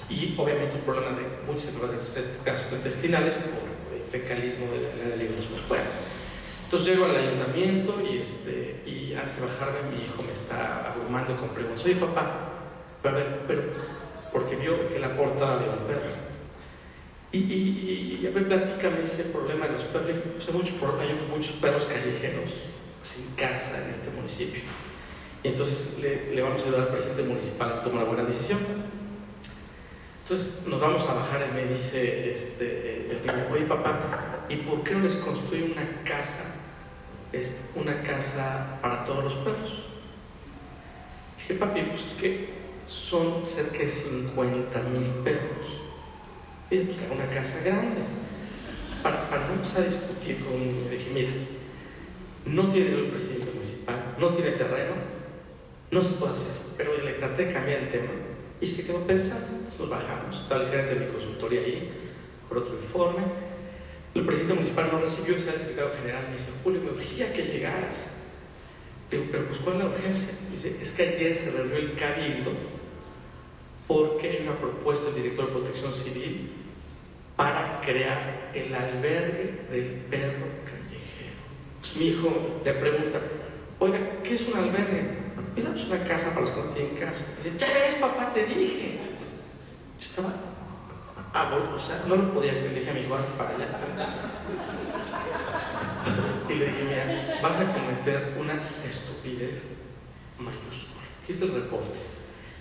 y obviamente un problema de muchas enfermedades gastrointestinales por fecalismo de la libros. Bueno, entonces llego al ayuntamiento y antes de bajarme mi hijo me está abrumando con preguntas. Oye papá, pero porque vio que en la portada había un perro. Y a ver, platícame ese problema de los perros. Hay muchos perros callejeros sin casa en este municipio. Y entonces le vamos a ayudar al presidente municipal a tomar una buena decisión. Entonces nos vamos a bajar y me dice el niño, oye papá, ¿y por qué no les construye una casa para todos los perros? Dije, papi, pues es que son cerca de 50,000 perros. Es una casa grande. Para no empezar a discutir con un niño, dije, mira, no tiene dinero el presidente municipal, no tiene terreno, no se puede hacer. Pero le traté de cambiar el tema y se quedó pensando. Nos bajamos, estaba el gerente de mi consultoría ahí, por otro informe. El presidente municipal no recibió, el secretario general me dice, Julio, me urgía que llegaras. Le digo, pero pues ¿cuál es la urgencia? Me dice, es que ayer se reunió el cabildo porque hay una propuesta del director de Protección Civil para crear el albergue del perro callejero. Pues mi hijo le pregunta, oiga, ¿qué es un albergue? Dice, es una casa para los que no tienen casa. Dice, ya ves, papá, te dije. Yo estaba, bueno, o sea, no lo podía, le dije a mi hijo, hasta para allá. ¿Sabes? Y le dije, mira, vas a cometer una estupidez mayúscula. Aquí está el reporte.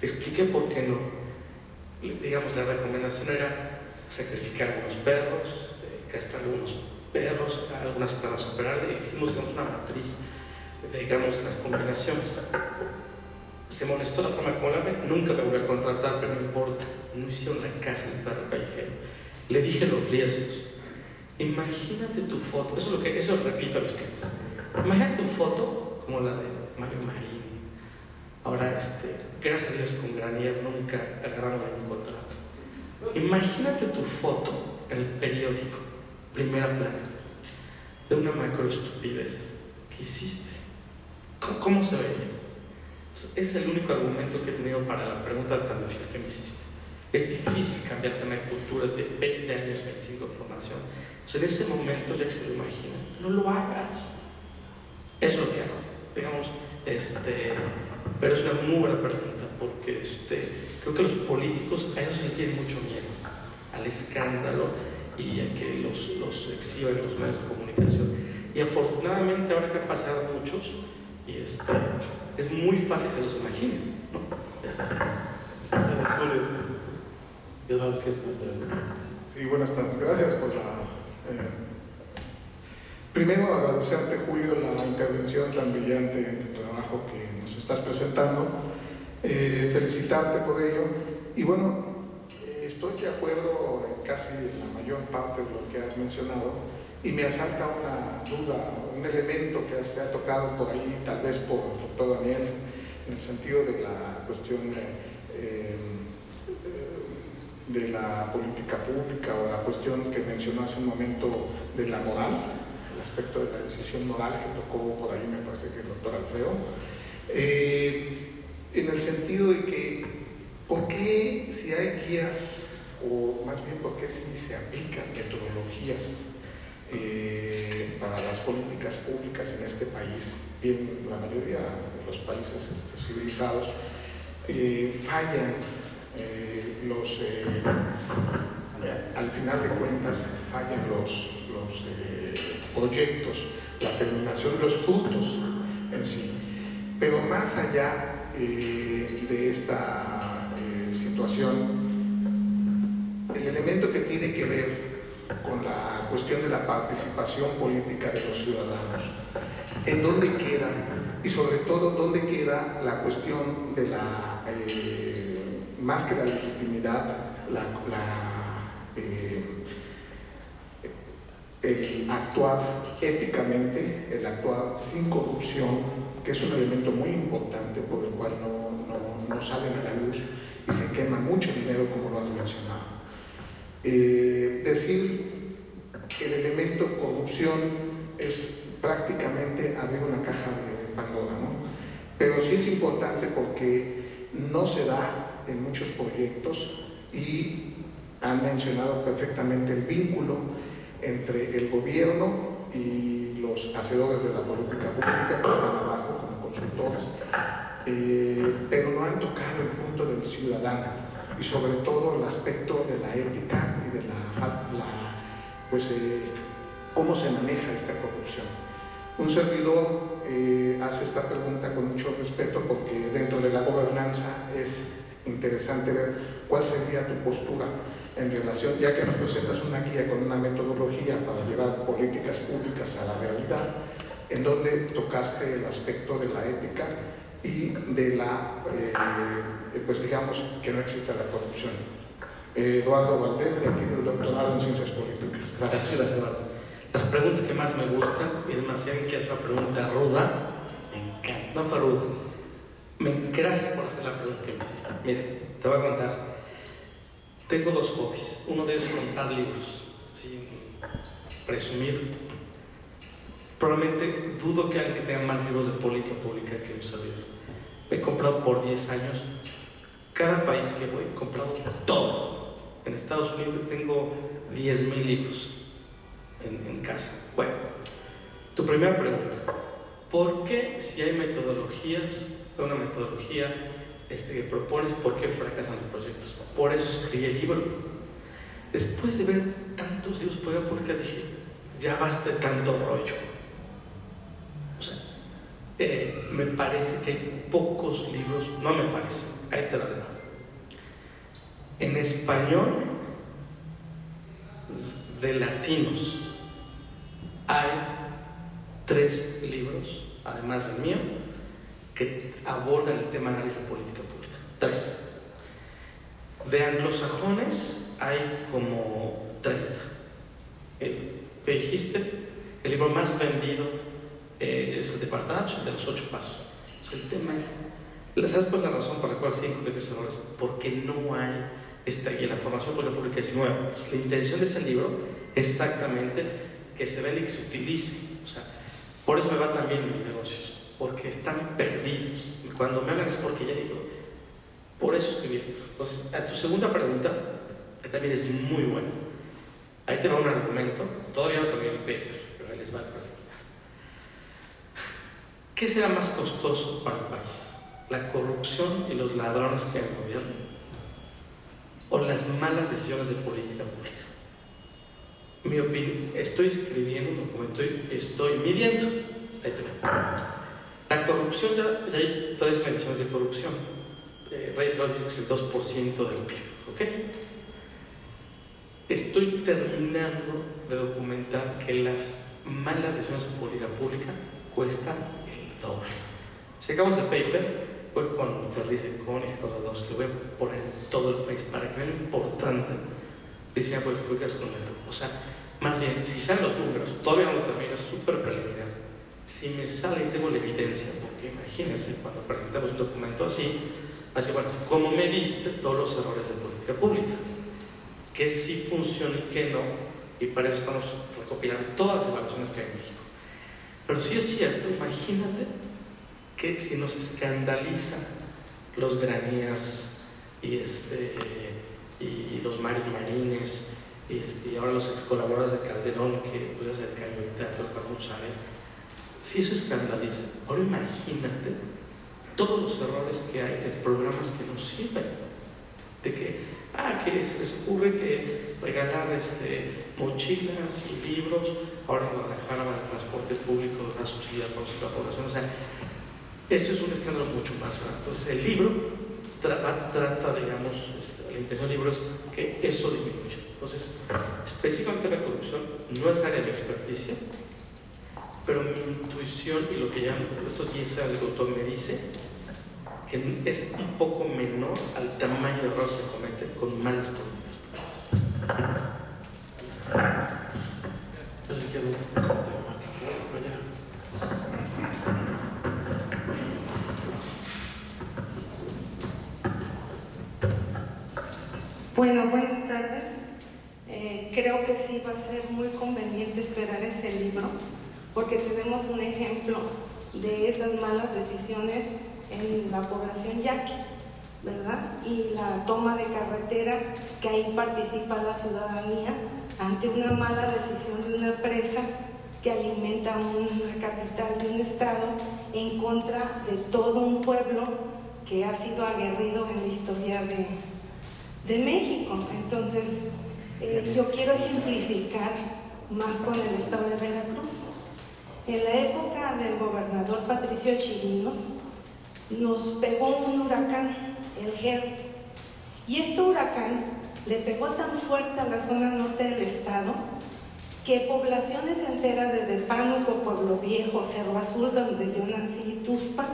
Expliqué por qué no. Digamos, la recomendación era sacrificar algunos perros, castrar algunos perros, algunas plagas operables. Hicimos, digamos, una matriz de las combinaciones. Se molestó la forma como la ve, nunca me voy a contratar, pero no importa. No hicieron la casa del perro callejero. Le dije los riesgos. Imagínate tu foto, eso repito a los clientes. Imagínate tu foto como la de Mario Marín. Ahora, gracias a Dios con Granier nunca agarramos ningún contrato. Imagínate tu foto en el periódico, primera plana, de una macroestupidez que hiciste. ¿Cómo se veía? Ese es el único argumento que he tenido para la pregunta tan difícil que me hiciste. Es difícil cambiar tema de cultura de 20 años, 25 de formación. En ese momento, ya que se lo imaginan, no lo hagas. Eso es lo que hago, digamos, pero es una muy buena pregunta, porque creo que los políticos a eso se les tiene mucho miedo, al escándalo y a que los exhiban en los medios de comunicación. Y afortunadamente, ahora que han pasado muchos, es muy fácil que se los imaginen, ¿no? Gracias, Julio. Eduardo, ¿qué es Sí, buenas tardes. Gracias por la... Primero, agradecerte, Julio, la intervención tan brillante en el trabajo que nos estás presentando. Felicitarte por ello. Y bueno, estoy de acuerdo en casi la mayor parte de lo que has mencionado, y me asalta una duda, un elemento que se ha tocado por ahí, tal vez por el doctor Daniel, en el sentido de la cuestión de la política pública, o la cuestión que mencionó hace un momento de la moral, el aspecto de la decisión moral que tocó por ahí, me parece que el doctor Alfredo, en el sentido de que ¿por qué si hay guías, o más bien por qué si se aplican metodologías para las políticas públicas en este país, bien la mayoría de los países civilizados, fallan al final de cuentas fallan los proyectos, la terminación, los frutos en sí? Pero más allá de esta situación, el elemento que tiene que ver con la cuestión de la participación política de los ciudadanos, ¿en dónde queda? Y sobre todo, ¿dónde queda la cuestión de la, más que la legitimidad, el actuar éticamente, el actuar sin corrupción, que es un elemento muy importante por el cual no salen a la luz y se quema mucho dinero, como lo has mencionado? Decir que el elemento corrupción es prácticamente abrir una caja de Pandora, ¿no? Pero sí es importante porque no se da en muchos proyectos, y han mencionado perfectamente el vínculo entre el gobierno y los hacedores de la política pública que están abajo como consultores, pero no han tocado el punto del ciudadano, y sobre todo el aspecto de la ética y de cómo se maneja esta corrupción. Un servidor hace esta pregunta con mucho respeto, porque dentro de la gobernanza es interesante ver cuál sería tu postura en relación, ya que nos presentas una guía con una metodología para llevar políticas públicas a la realidad, en donde tocaste el aspecto de la ética y de la, pues digamos, que no exista la corrupción. Eduardo Valdés, de aquí del doctorado en Ciencias Políticas. Gracias. Gracias, Eduardo. Las preguntas que más me gustan, y es más, si alguien quiere hacer una pregunta ruda, me encanta. No fue ruda. Gracias por hacer la pregunta que me hiciste. Mira, te voy a contar. Tengo dos hobbies. Uno de ellos es contar libros, sin presumir. Probablemente dudo que alguien que tenga más libros de política pública que un servidor. He comprado por 10 años. Cada país que voy, he comprado todo. En Estados Unidos tengo 10,000 libros en casa. Bueno, tu primera pregunta. ¿Por qué, si hay metodologías, una metodología que propones, por qué fracasan los proyectos? Por eso escribí el libro. Después de ver tantos libros de política pública, dije, ya basta de tanto rollo. O sea, me parece que hay pocos libros, no me parece, ahí te la digo. En español, de latinos, hay 3 libros, además del mío, que abordan el tema de análisis de política pública. 3. De anglosajones hay como 30. ¿Qué dijiste? El libro más vendido es el de Bardach, de los 8 pasos. Entonces, el tema es, ¿sabes cuál es la razón por la cual siguen cometiendo errores? Porque no hay y la formación política pública es nueva. Entonces, la intención de ese libro es exactamente que se venda y que se utilice. O sea, por eso me va tan bien en mis negocios, porque porque están perdidos. Y cuando me hablan es porque ya digo, por eso escribí. Entonces, a tu segunda pregunta, que también es muy buena. Ahí te va un argumento, todavía no terminé el paper, pero ahí les va a preliminar. ¿Qué será más costoso para el país? ¿La corrupción y los ladrones que hay en el gobierno? ¿O las malas decisiones de política pública? Mi opinión, estoy escribiendo un documento y estoy midiendo. Ahí te va. La corrupción, ya hay 3 mediciones de corrupción. Reyes Gálvez dice que es el 2% del PIB, ¿ok? Estoy terminando de documentar que las malas decisiones de política pública cuestan el doble. Si acabamos el paper, voy con Ferriz de Koenig y cosas dos que voy a poner en todo el país para que vean lo importante de diseñar políticas públicas con método. O sea, más bien, si salen los números, todavía no lo termino, es súper preliminar. Si me sale y tengo la evidencia, porque imagínense cuando presentamos un documento así, bueno, ¿cómo me diste todos los errores de política pública? Que sí funciona y que no, y para eso estamos recopilando todas las evaluaciones que hay en México. Pero sí es cierto, imagínate que si nos escandalizan los Graniers y los Mario Marines y ahora los ex colaboradores de Calderón, que pues, se cayó el teatro para muchos años, si eso escandaliza, ahora imagínate todos los errores que hay de programas que no sirven, de que se les ocurre que regalar mochilas y libros, ahora en Guadalajara el transporte público va a subsidiar por la población, o sea, esto es un escándalo mucho más grande. Entonces el libro trata, digamos, la intención del libro es que eso disminuya. Entonces, específicamente la corrupción no es área de mi experticia, pero mi intuición y lo que llamo estos 10 años de doctor me dice que es un poco menor al tamaño de error que se comete con malas políticas públicas. Yo le quiero un comentario más por allá. Bueno, buenas tardes. Creo que sí va a ser muy conveniente esperar ese libro, porque tenemos un ejemplo de esas malas decisiones en la población yaqui, ¿verdad? Y la toma de carretera, que ahí participa la ciudadanía ante una mala decisión de una empresa que alimenta una capital de un estado en contra de todo un pueblo que ha sido aguerrido en la historia de México. Entonces, yo quiero ejemplificar más con el estado de Veracruz. En la época del gobernador Patricio Chirinos, nos pegó un huracán, el Gert, y este huracán le pegó tan fuerte a la zona norte del estado que poblaciones enteras desde Pánuco, Pueblo Viejo, Cerro Azul, donde yo nací, Tuxpan,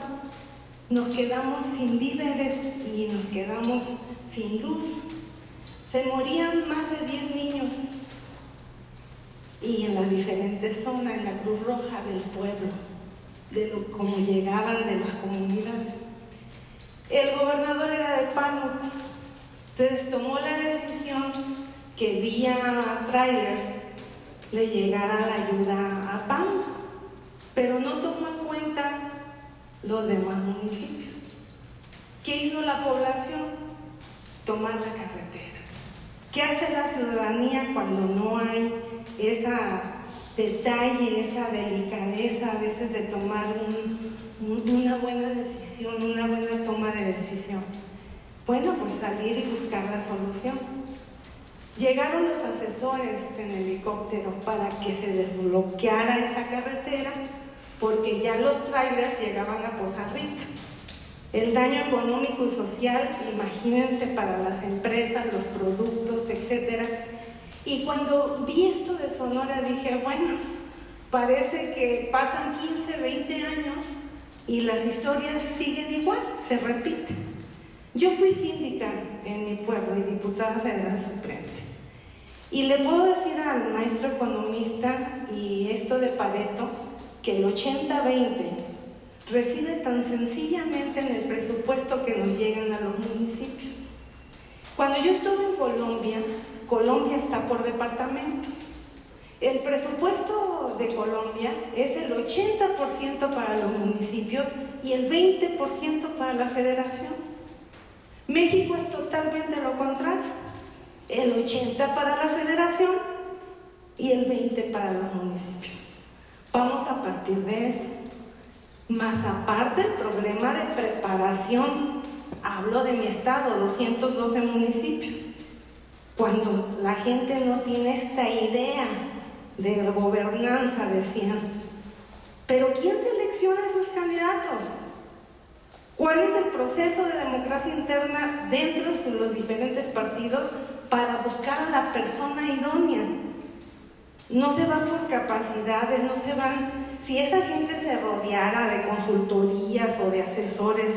nos quedamos sin víveres y nos quedamos sin luz. Se morían más de 10 niños, y en las diferentes zonas, en la Cruz Roja del pueblo, cómo llegaban de las comunidades. El gobernador era de Pánuco, entonces tomó la decisión que vía trailers le llegara la ayuda a Pánuco, pero no tomó en cuenta los demás municipios. ¿Qué hizo la población? Tomar la carretera. ¿Qué hace la ciudadanía cuando no hay ese detalle, esa delicadeza a veces de tomar una buena decisión, una buena toma de decisión? Bueno, pues salir y buscar la solución. Llegaron los asesores en helicóptero para que se desbloqueara esa carretera, porque ya los trailers llegaban a Poza Rica. El daño económico y social, imagínense, para las empresas, los productos, etc. Y cuando vi esto de Sonora dije, bueno, parece que pasan 15, 20 años y las historias siguen igual, se repiten. Yo fui síndica en mi pueblo y diputada federal suplente. Y le puedo decir al maestro economista y esto de Pareto que el 80-20 reside tan sencillamente en el presupuesto que nos llegan a los municipios. Cuando yo estuve en Colombia, Colombia está por departamentos. El presupuesto de Colombia es el 80% para los municipios y el 20% para la federación. México es totalmente lo contrario, el 80% para la federación y el 20% para los municipios. Vamos a partir de eso. Más aparte el problema de preparación, hablo de mi estado, 212 municipios. Cuando la gente no tiene esta idea de gobernanza, decían, pero ¿quién selecciona a esos candidatos? ¿Cuál es el proceso de democracia interna dentro de los diferentes partidos para buscar a la persona idónea? No se van por capacidades, no se van... Si esa gente se rodeara de consultorías o de asesores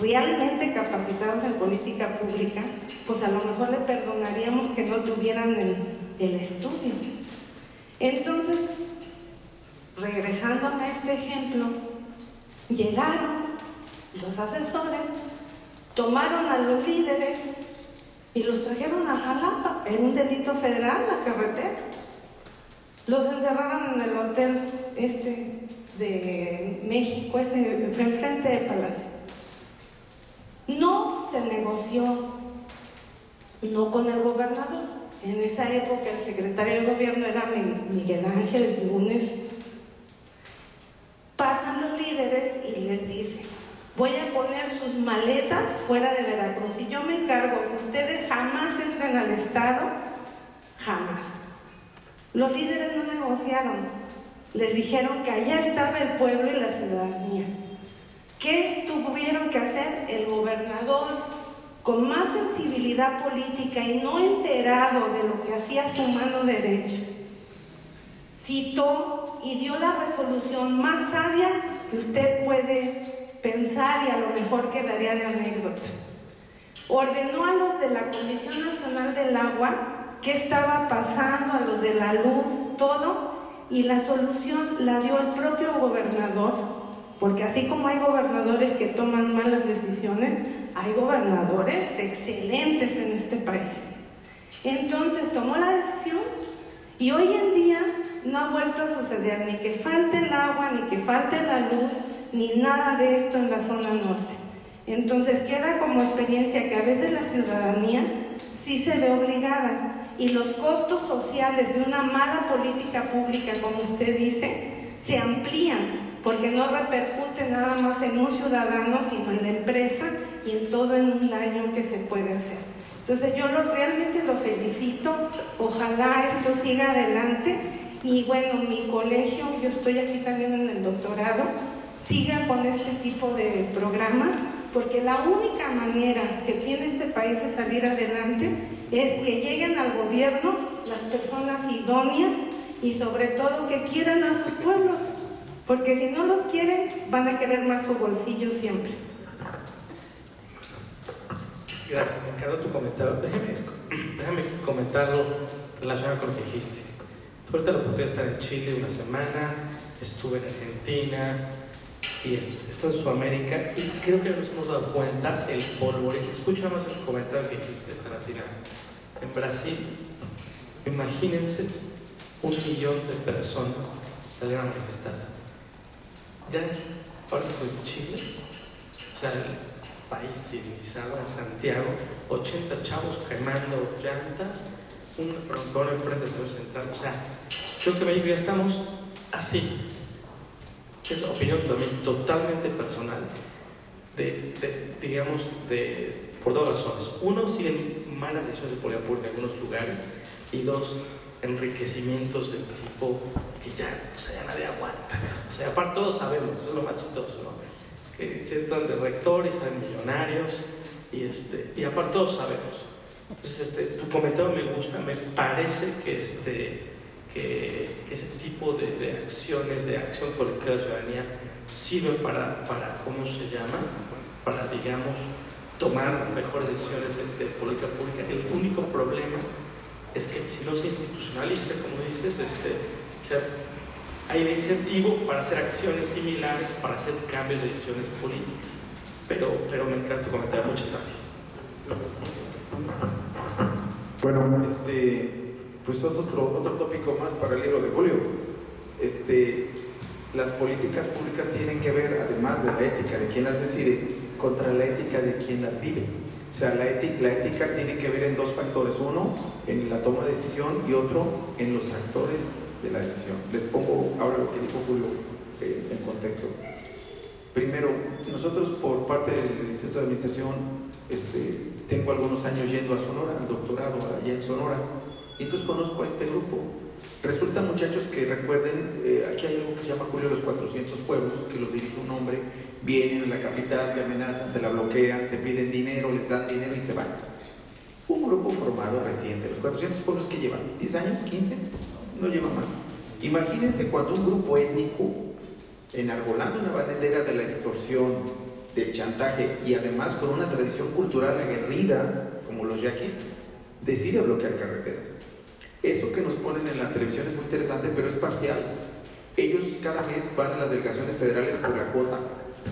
realmente capacitados en política pública, pues a lo mejor le perdonaríamos que no tuvieran el estudio. Entonces, regresando a este ejemplo, llegaron los asesores, tomaron a los líderes y los trajeron a Jalapa, en un delito federal, la carretera. Los encerraron en el hotel de México, ese fue enfrente del Palacio. No se negoció, no con el gobernador. En esa época el secretario del gobierno era Miguel Ángel Yunes. Pasan los líderes y les dicen, voy a poner sus maletas fuera de Veracruz y yo me encargo que ustedes jamás entren al estado, jamás. Los líderes no negociaron, les dijeron que allá estaba el pueblo y la ciudadanía. ¿Qué tuvieron que hacer? El gobernador, con más sensibilidad política y no enterado de lo que hacía su mano derecha, citó y dio la resolución más sabia que usted puede pensar y a lo mejor quedaría de anécdota. Ordenó a los de la Comisión Nacional del Agua qué estaba pasando, a los de la luz, todo, y la solución la dio el propio gobernador, porque así como hay gobernadores que toman malas decisiones, hay gobernadores excelentes en este país. Entonces tomó la decisión y hoy en día no ha vuelto a suceder ni que falte el agua, ni que falte la luz, ni nada de esto en la zona norte. Entonces queda como experiencia que a veces la ciudadanía sí se ve obligada y los costos sociales de una mala política pública, como usted dice, se amplían porque no repercute nada más en un ciudadano, sino en la empresa y en todo en un daño que se puede hacer. Entonces yo realmente lo felicito, ojalá esto siga adelante y bueno, mi colegio, yo estoy aquí también en el doctorado, siga con este tipo de programas, porque la única manera que tiene este país de salir adelante es que lleguen al gobierno las personas idóneas y sobre todo que quieran a sus pueblos, porque si no los quieren van a querer más su bolsillo siempre. Gracias, me encantó tu comentario. Déjame comentarlo relacionado con lo que dijiste. Tuve la oportunidad de estar en Chile una semana, estuve en Argentina y estoy en Sudamérica y creo que nos hemos dado cuenta el polvorín. Escucha más el comentario que dijiste, Tanatina. En Brasil, imagínense 1 millón de personas salieron a manifestarse. Ya es parte de Chile, o sea, el país civilizado, en Santiago, 80 chavos quemando llantas, un rompedor enfrente del Salud Central. O sea, creo que en México ya estamos así. Es opinión también totalmente personal, por 2 razones. Uno, siguen malas decisiones de política pública en algunos lugares, y 2, enriquecimientos del tipo que ya nadie aguanta. O sea, aparte todos sabemos, eso es lo más chistoso, ¿no? Que se entran de rector y salen millonarios, y aparte todos sabemos. Entonces, tu comentario me gusta, me parece que ese tipo de acciones, de acción colectiva de la ciudadanía, sirve para ¿cómo se llama? Para, digamos, tomar mejores decisiones de política pública. El único problema es que si no se institucionaliza, como dices, hay el incentivo para hacer acciones similares, para hacer cambios de decisiones políticas. Pero me encanta tu comentario, muchas gracias. Bueno, pues es otro tópico más para el libro de Julio. Las políticas públicas tienen que ver, además de la ética de quien las decide, contra la ética de quien las vive. O sea, la ética tiene que ver en dos factores: uno, en la toma de decisión, y otro, en los actores de la decisión. Les pongo ahora lo que dijo Julio en contexto. Primero, nosotros por parte del Instituto de Administración, tengo algunos años yendo a Sonora, al doctorado allá en Sonora, y entonces conozco a este grupo. Resulta, muchachos, que recuerden, aquí hay algo que se llama Julio los 400 pueblos, que los dirige un hombre, vienen a la capital, te amenazan, te la bloquean, te piden dinero, les dan dinero y se van. Un grupo formado reciente, los 400 pueblos que llevan, ¿10 años? ¿15? No lleva más. Imagínense cuando un grupo étnico, enarbolando una bandera de la extorsión, del chantaje y además con una tradición cultural aguerrida, como los yaquis, decide bloquear carreteras. Eso que nos ponen en la televisión es muy interesante, pero es parcial. Ellos cada vez van a las delegaciones federales por la cuota,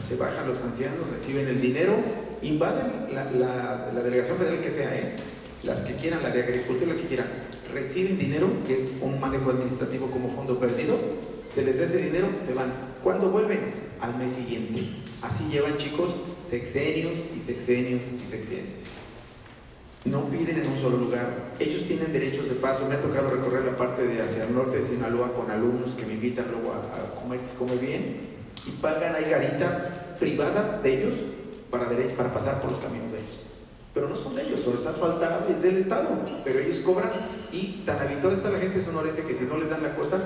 se bajan los ancianos, reciben el dinero, invaden la delegación federal que sea, las que quieran, la de agricultura, la que quieran, reciben dinero, que es un manejo administrativo como fondo perdido, se les da ese dinero, se van. ¿Cuándo vuelven? Al mes siguiente. Así llevan, chicos, sexenios y sexenios y sexenios. No piden en un solo lugar. Ellos tienen derechos de paso. Me ha tocado recorrer la parte de hacia el norte de Sinaloa con alumnos que me invitan luego a comer, se come bien, y pagan, hay garitas privadas de ellos para pasar por los caminos de ellos. Pero no son de ellos, son asfaltados, es del Estado, pero ellos cobran, y tan habituada está la gente sonorense que si no les dan la cuota,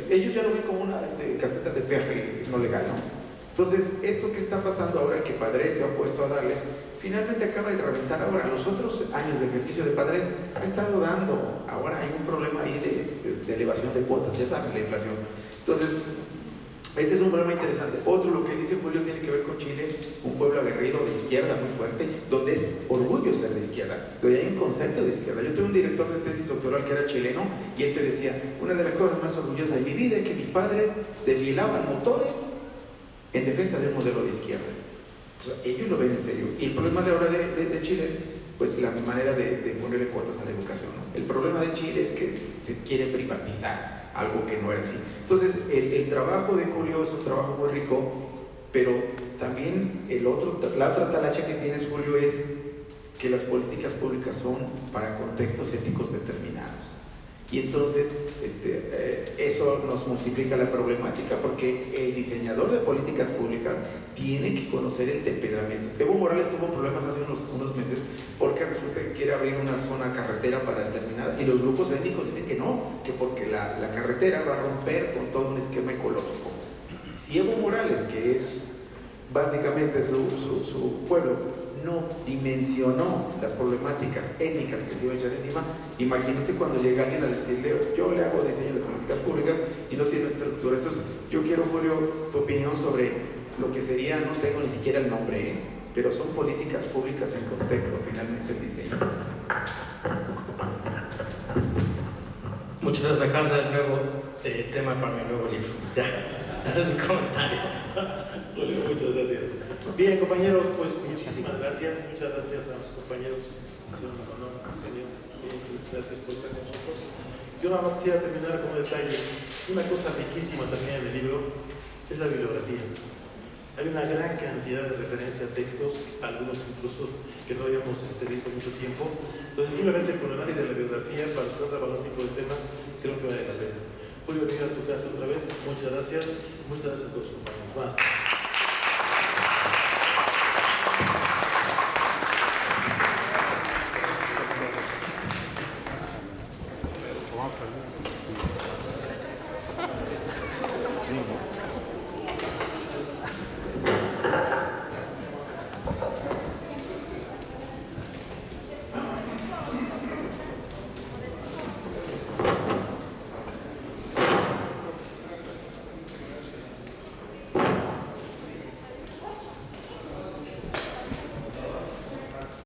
ellos ya lo ven como una caseta de peaje no legal, ¿no? Entonces, esto que está pasando ahora, que Padres se ha puesto a darles, finalmente acaba de reventar. Ahora, los otros años de ejercicio de Padres ha estado dando, ahora hay un problema ahí de elevación de cuotas, ya saben, la inflación. Entonces, ese es un problema interesante. Otro, lo que dice Julio, tiene que ver con Chile, un pueblo aguerrido de izquierda muy fuerte, donde es orgullo ser de izquierda, donde hay un concepto de izquierda. Yo tuve un director de tesis doctoral que era chileno, y él te decía, una de las cosas más orgullosas de mi vida es que mis padres desvielaban motores en defensa del modelo de izquierda. Entonces, ellos lo ven en serio. Y el problema de ahora de Chile es, pues, la manera de ponerle cuotas a la educación, ¿no? El problema de Chile es que se quiere privatizar algo que no era así. Entonces, el trabajo de Julio es un trabajo muy rico, pero también la otra talacha que tienes, Julio, es que las políticas públicas son para contextos éticos determinados. Y entonces, eso nos multiplica la problemática, porque el diseñador de políticas públicas tiene que conocer el temperamento. Evo Morales tuvo problemas hace unos meses porque resulta que quiere abrir una zona carretera para determinada, y los grupos étnicos dicen que no, que porque la carretera va a romper con todo un esquema ecológico. Si Evo Morales, que es básicamente su pueblo, no dimensionó las problemáticas étnicas que se iban a echar encima, imagínense cuando llega alguien a decirle, yo le hago diseño de políticas públicas y no tiene estructura. Entonces, yo quiero, Julio, tu opinión sobre lo que sería, no tengo ni siquiera el nombre, pero son políticas públicas en contexto, finalmente, el diseño. Muchas gracias, me acabas de dar el nuevo tema para mi nuevo libro. Ya, ese es mi comentario. Muchas gracias. Bien, compañeros, pues muchísimas gracias. Muchas gracias a los compañeros. Señor Maconón, gracias por estar con nosotros. Yo nada más quisiera terminar con un detalle. Una cosa riquísima también en el libro es la bibliografía. Hay una gran cantidad de referencias a textos, algunos incluso que no habíamos visto mucho tiempo. Entonces, simplemente por el análisis de la bibliografía, para estar trabajando este tipo de temas, creo que vale la pena. Julio, venir a tu casa otra vez. Muchas gracias. Muchas gracias a todos los compañeros. Basta.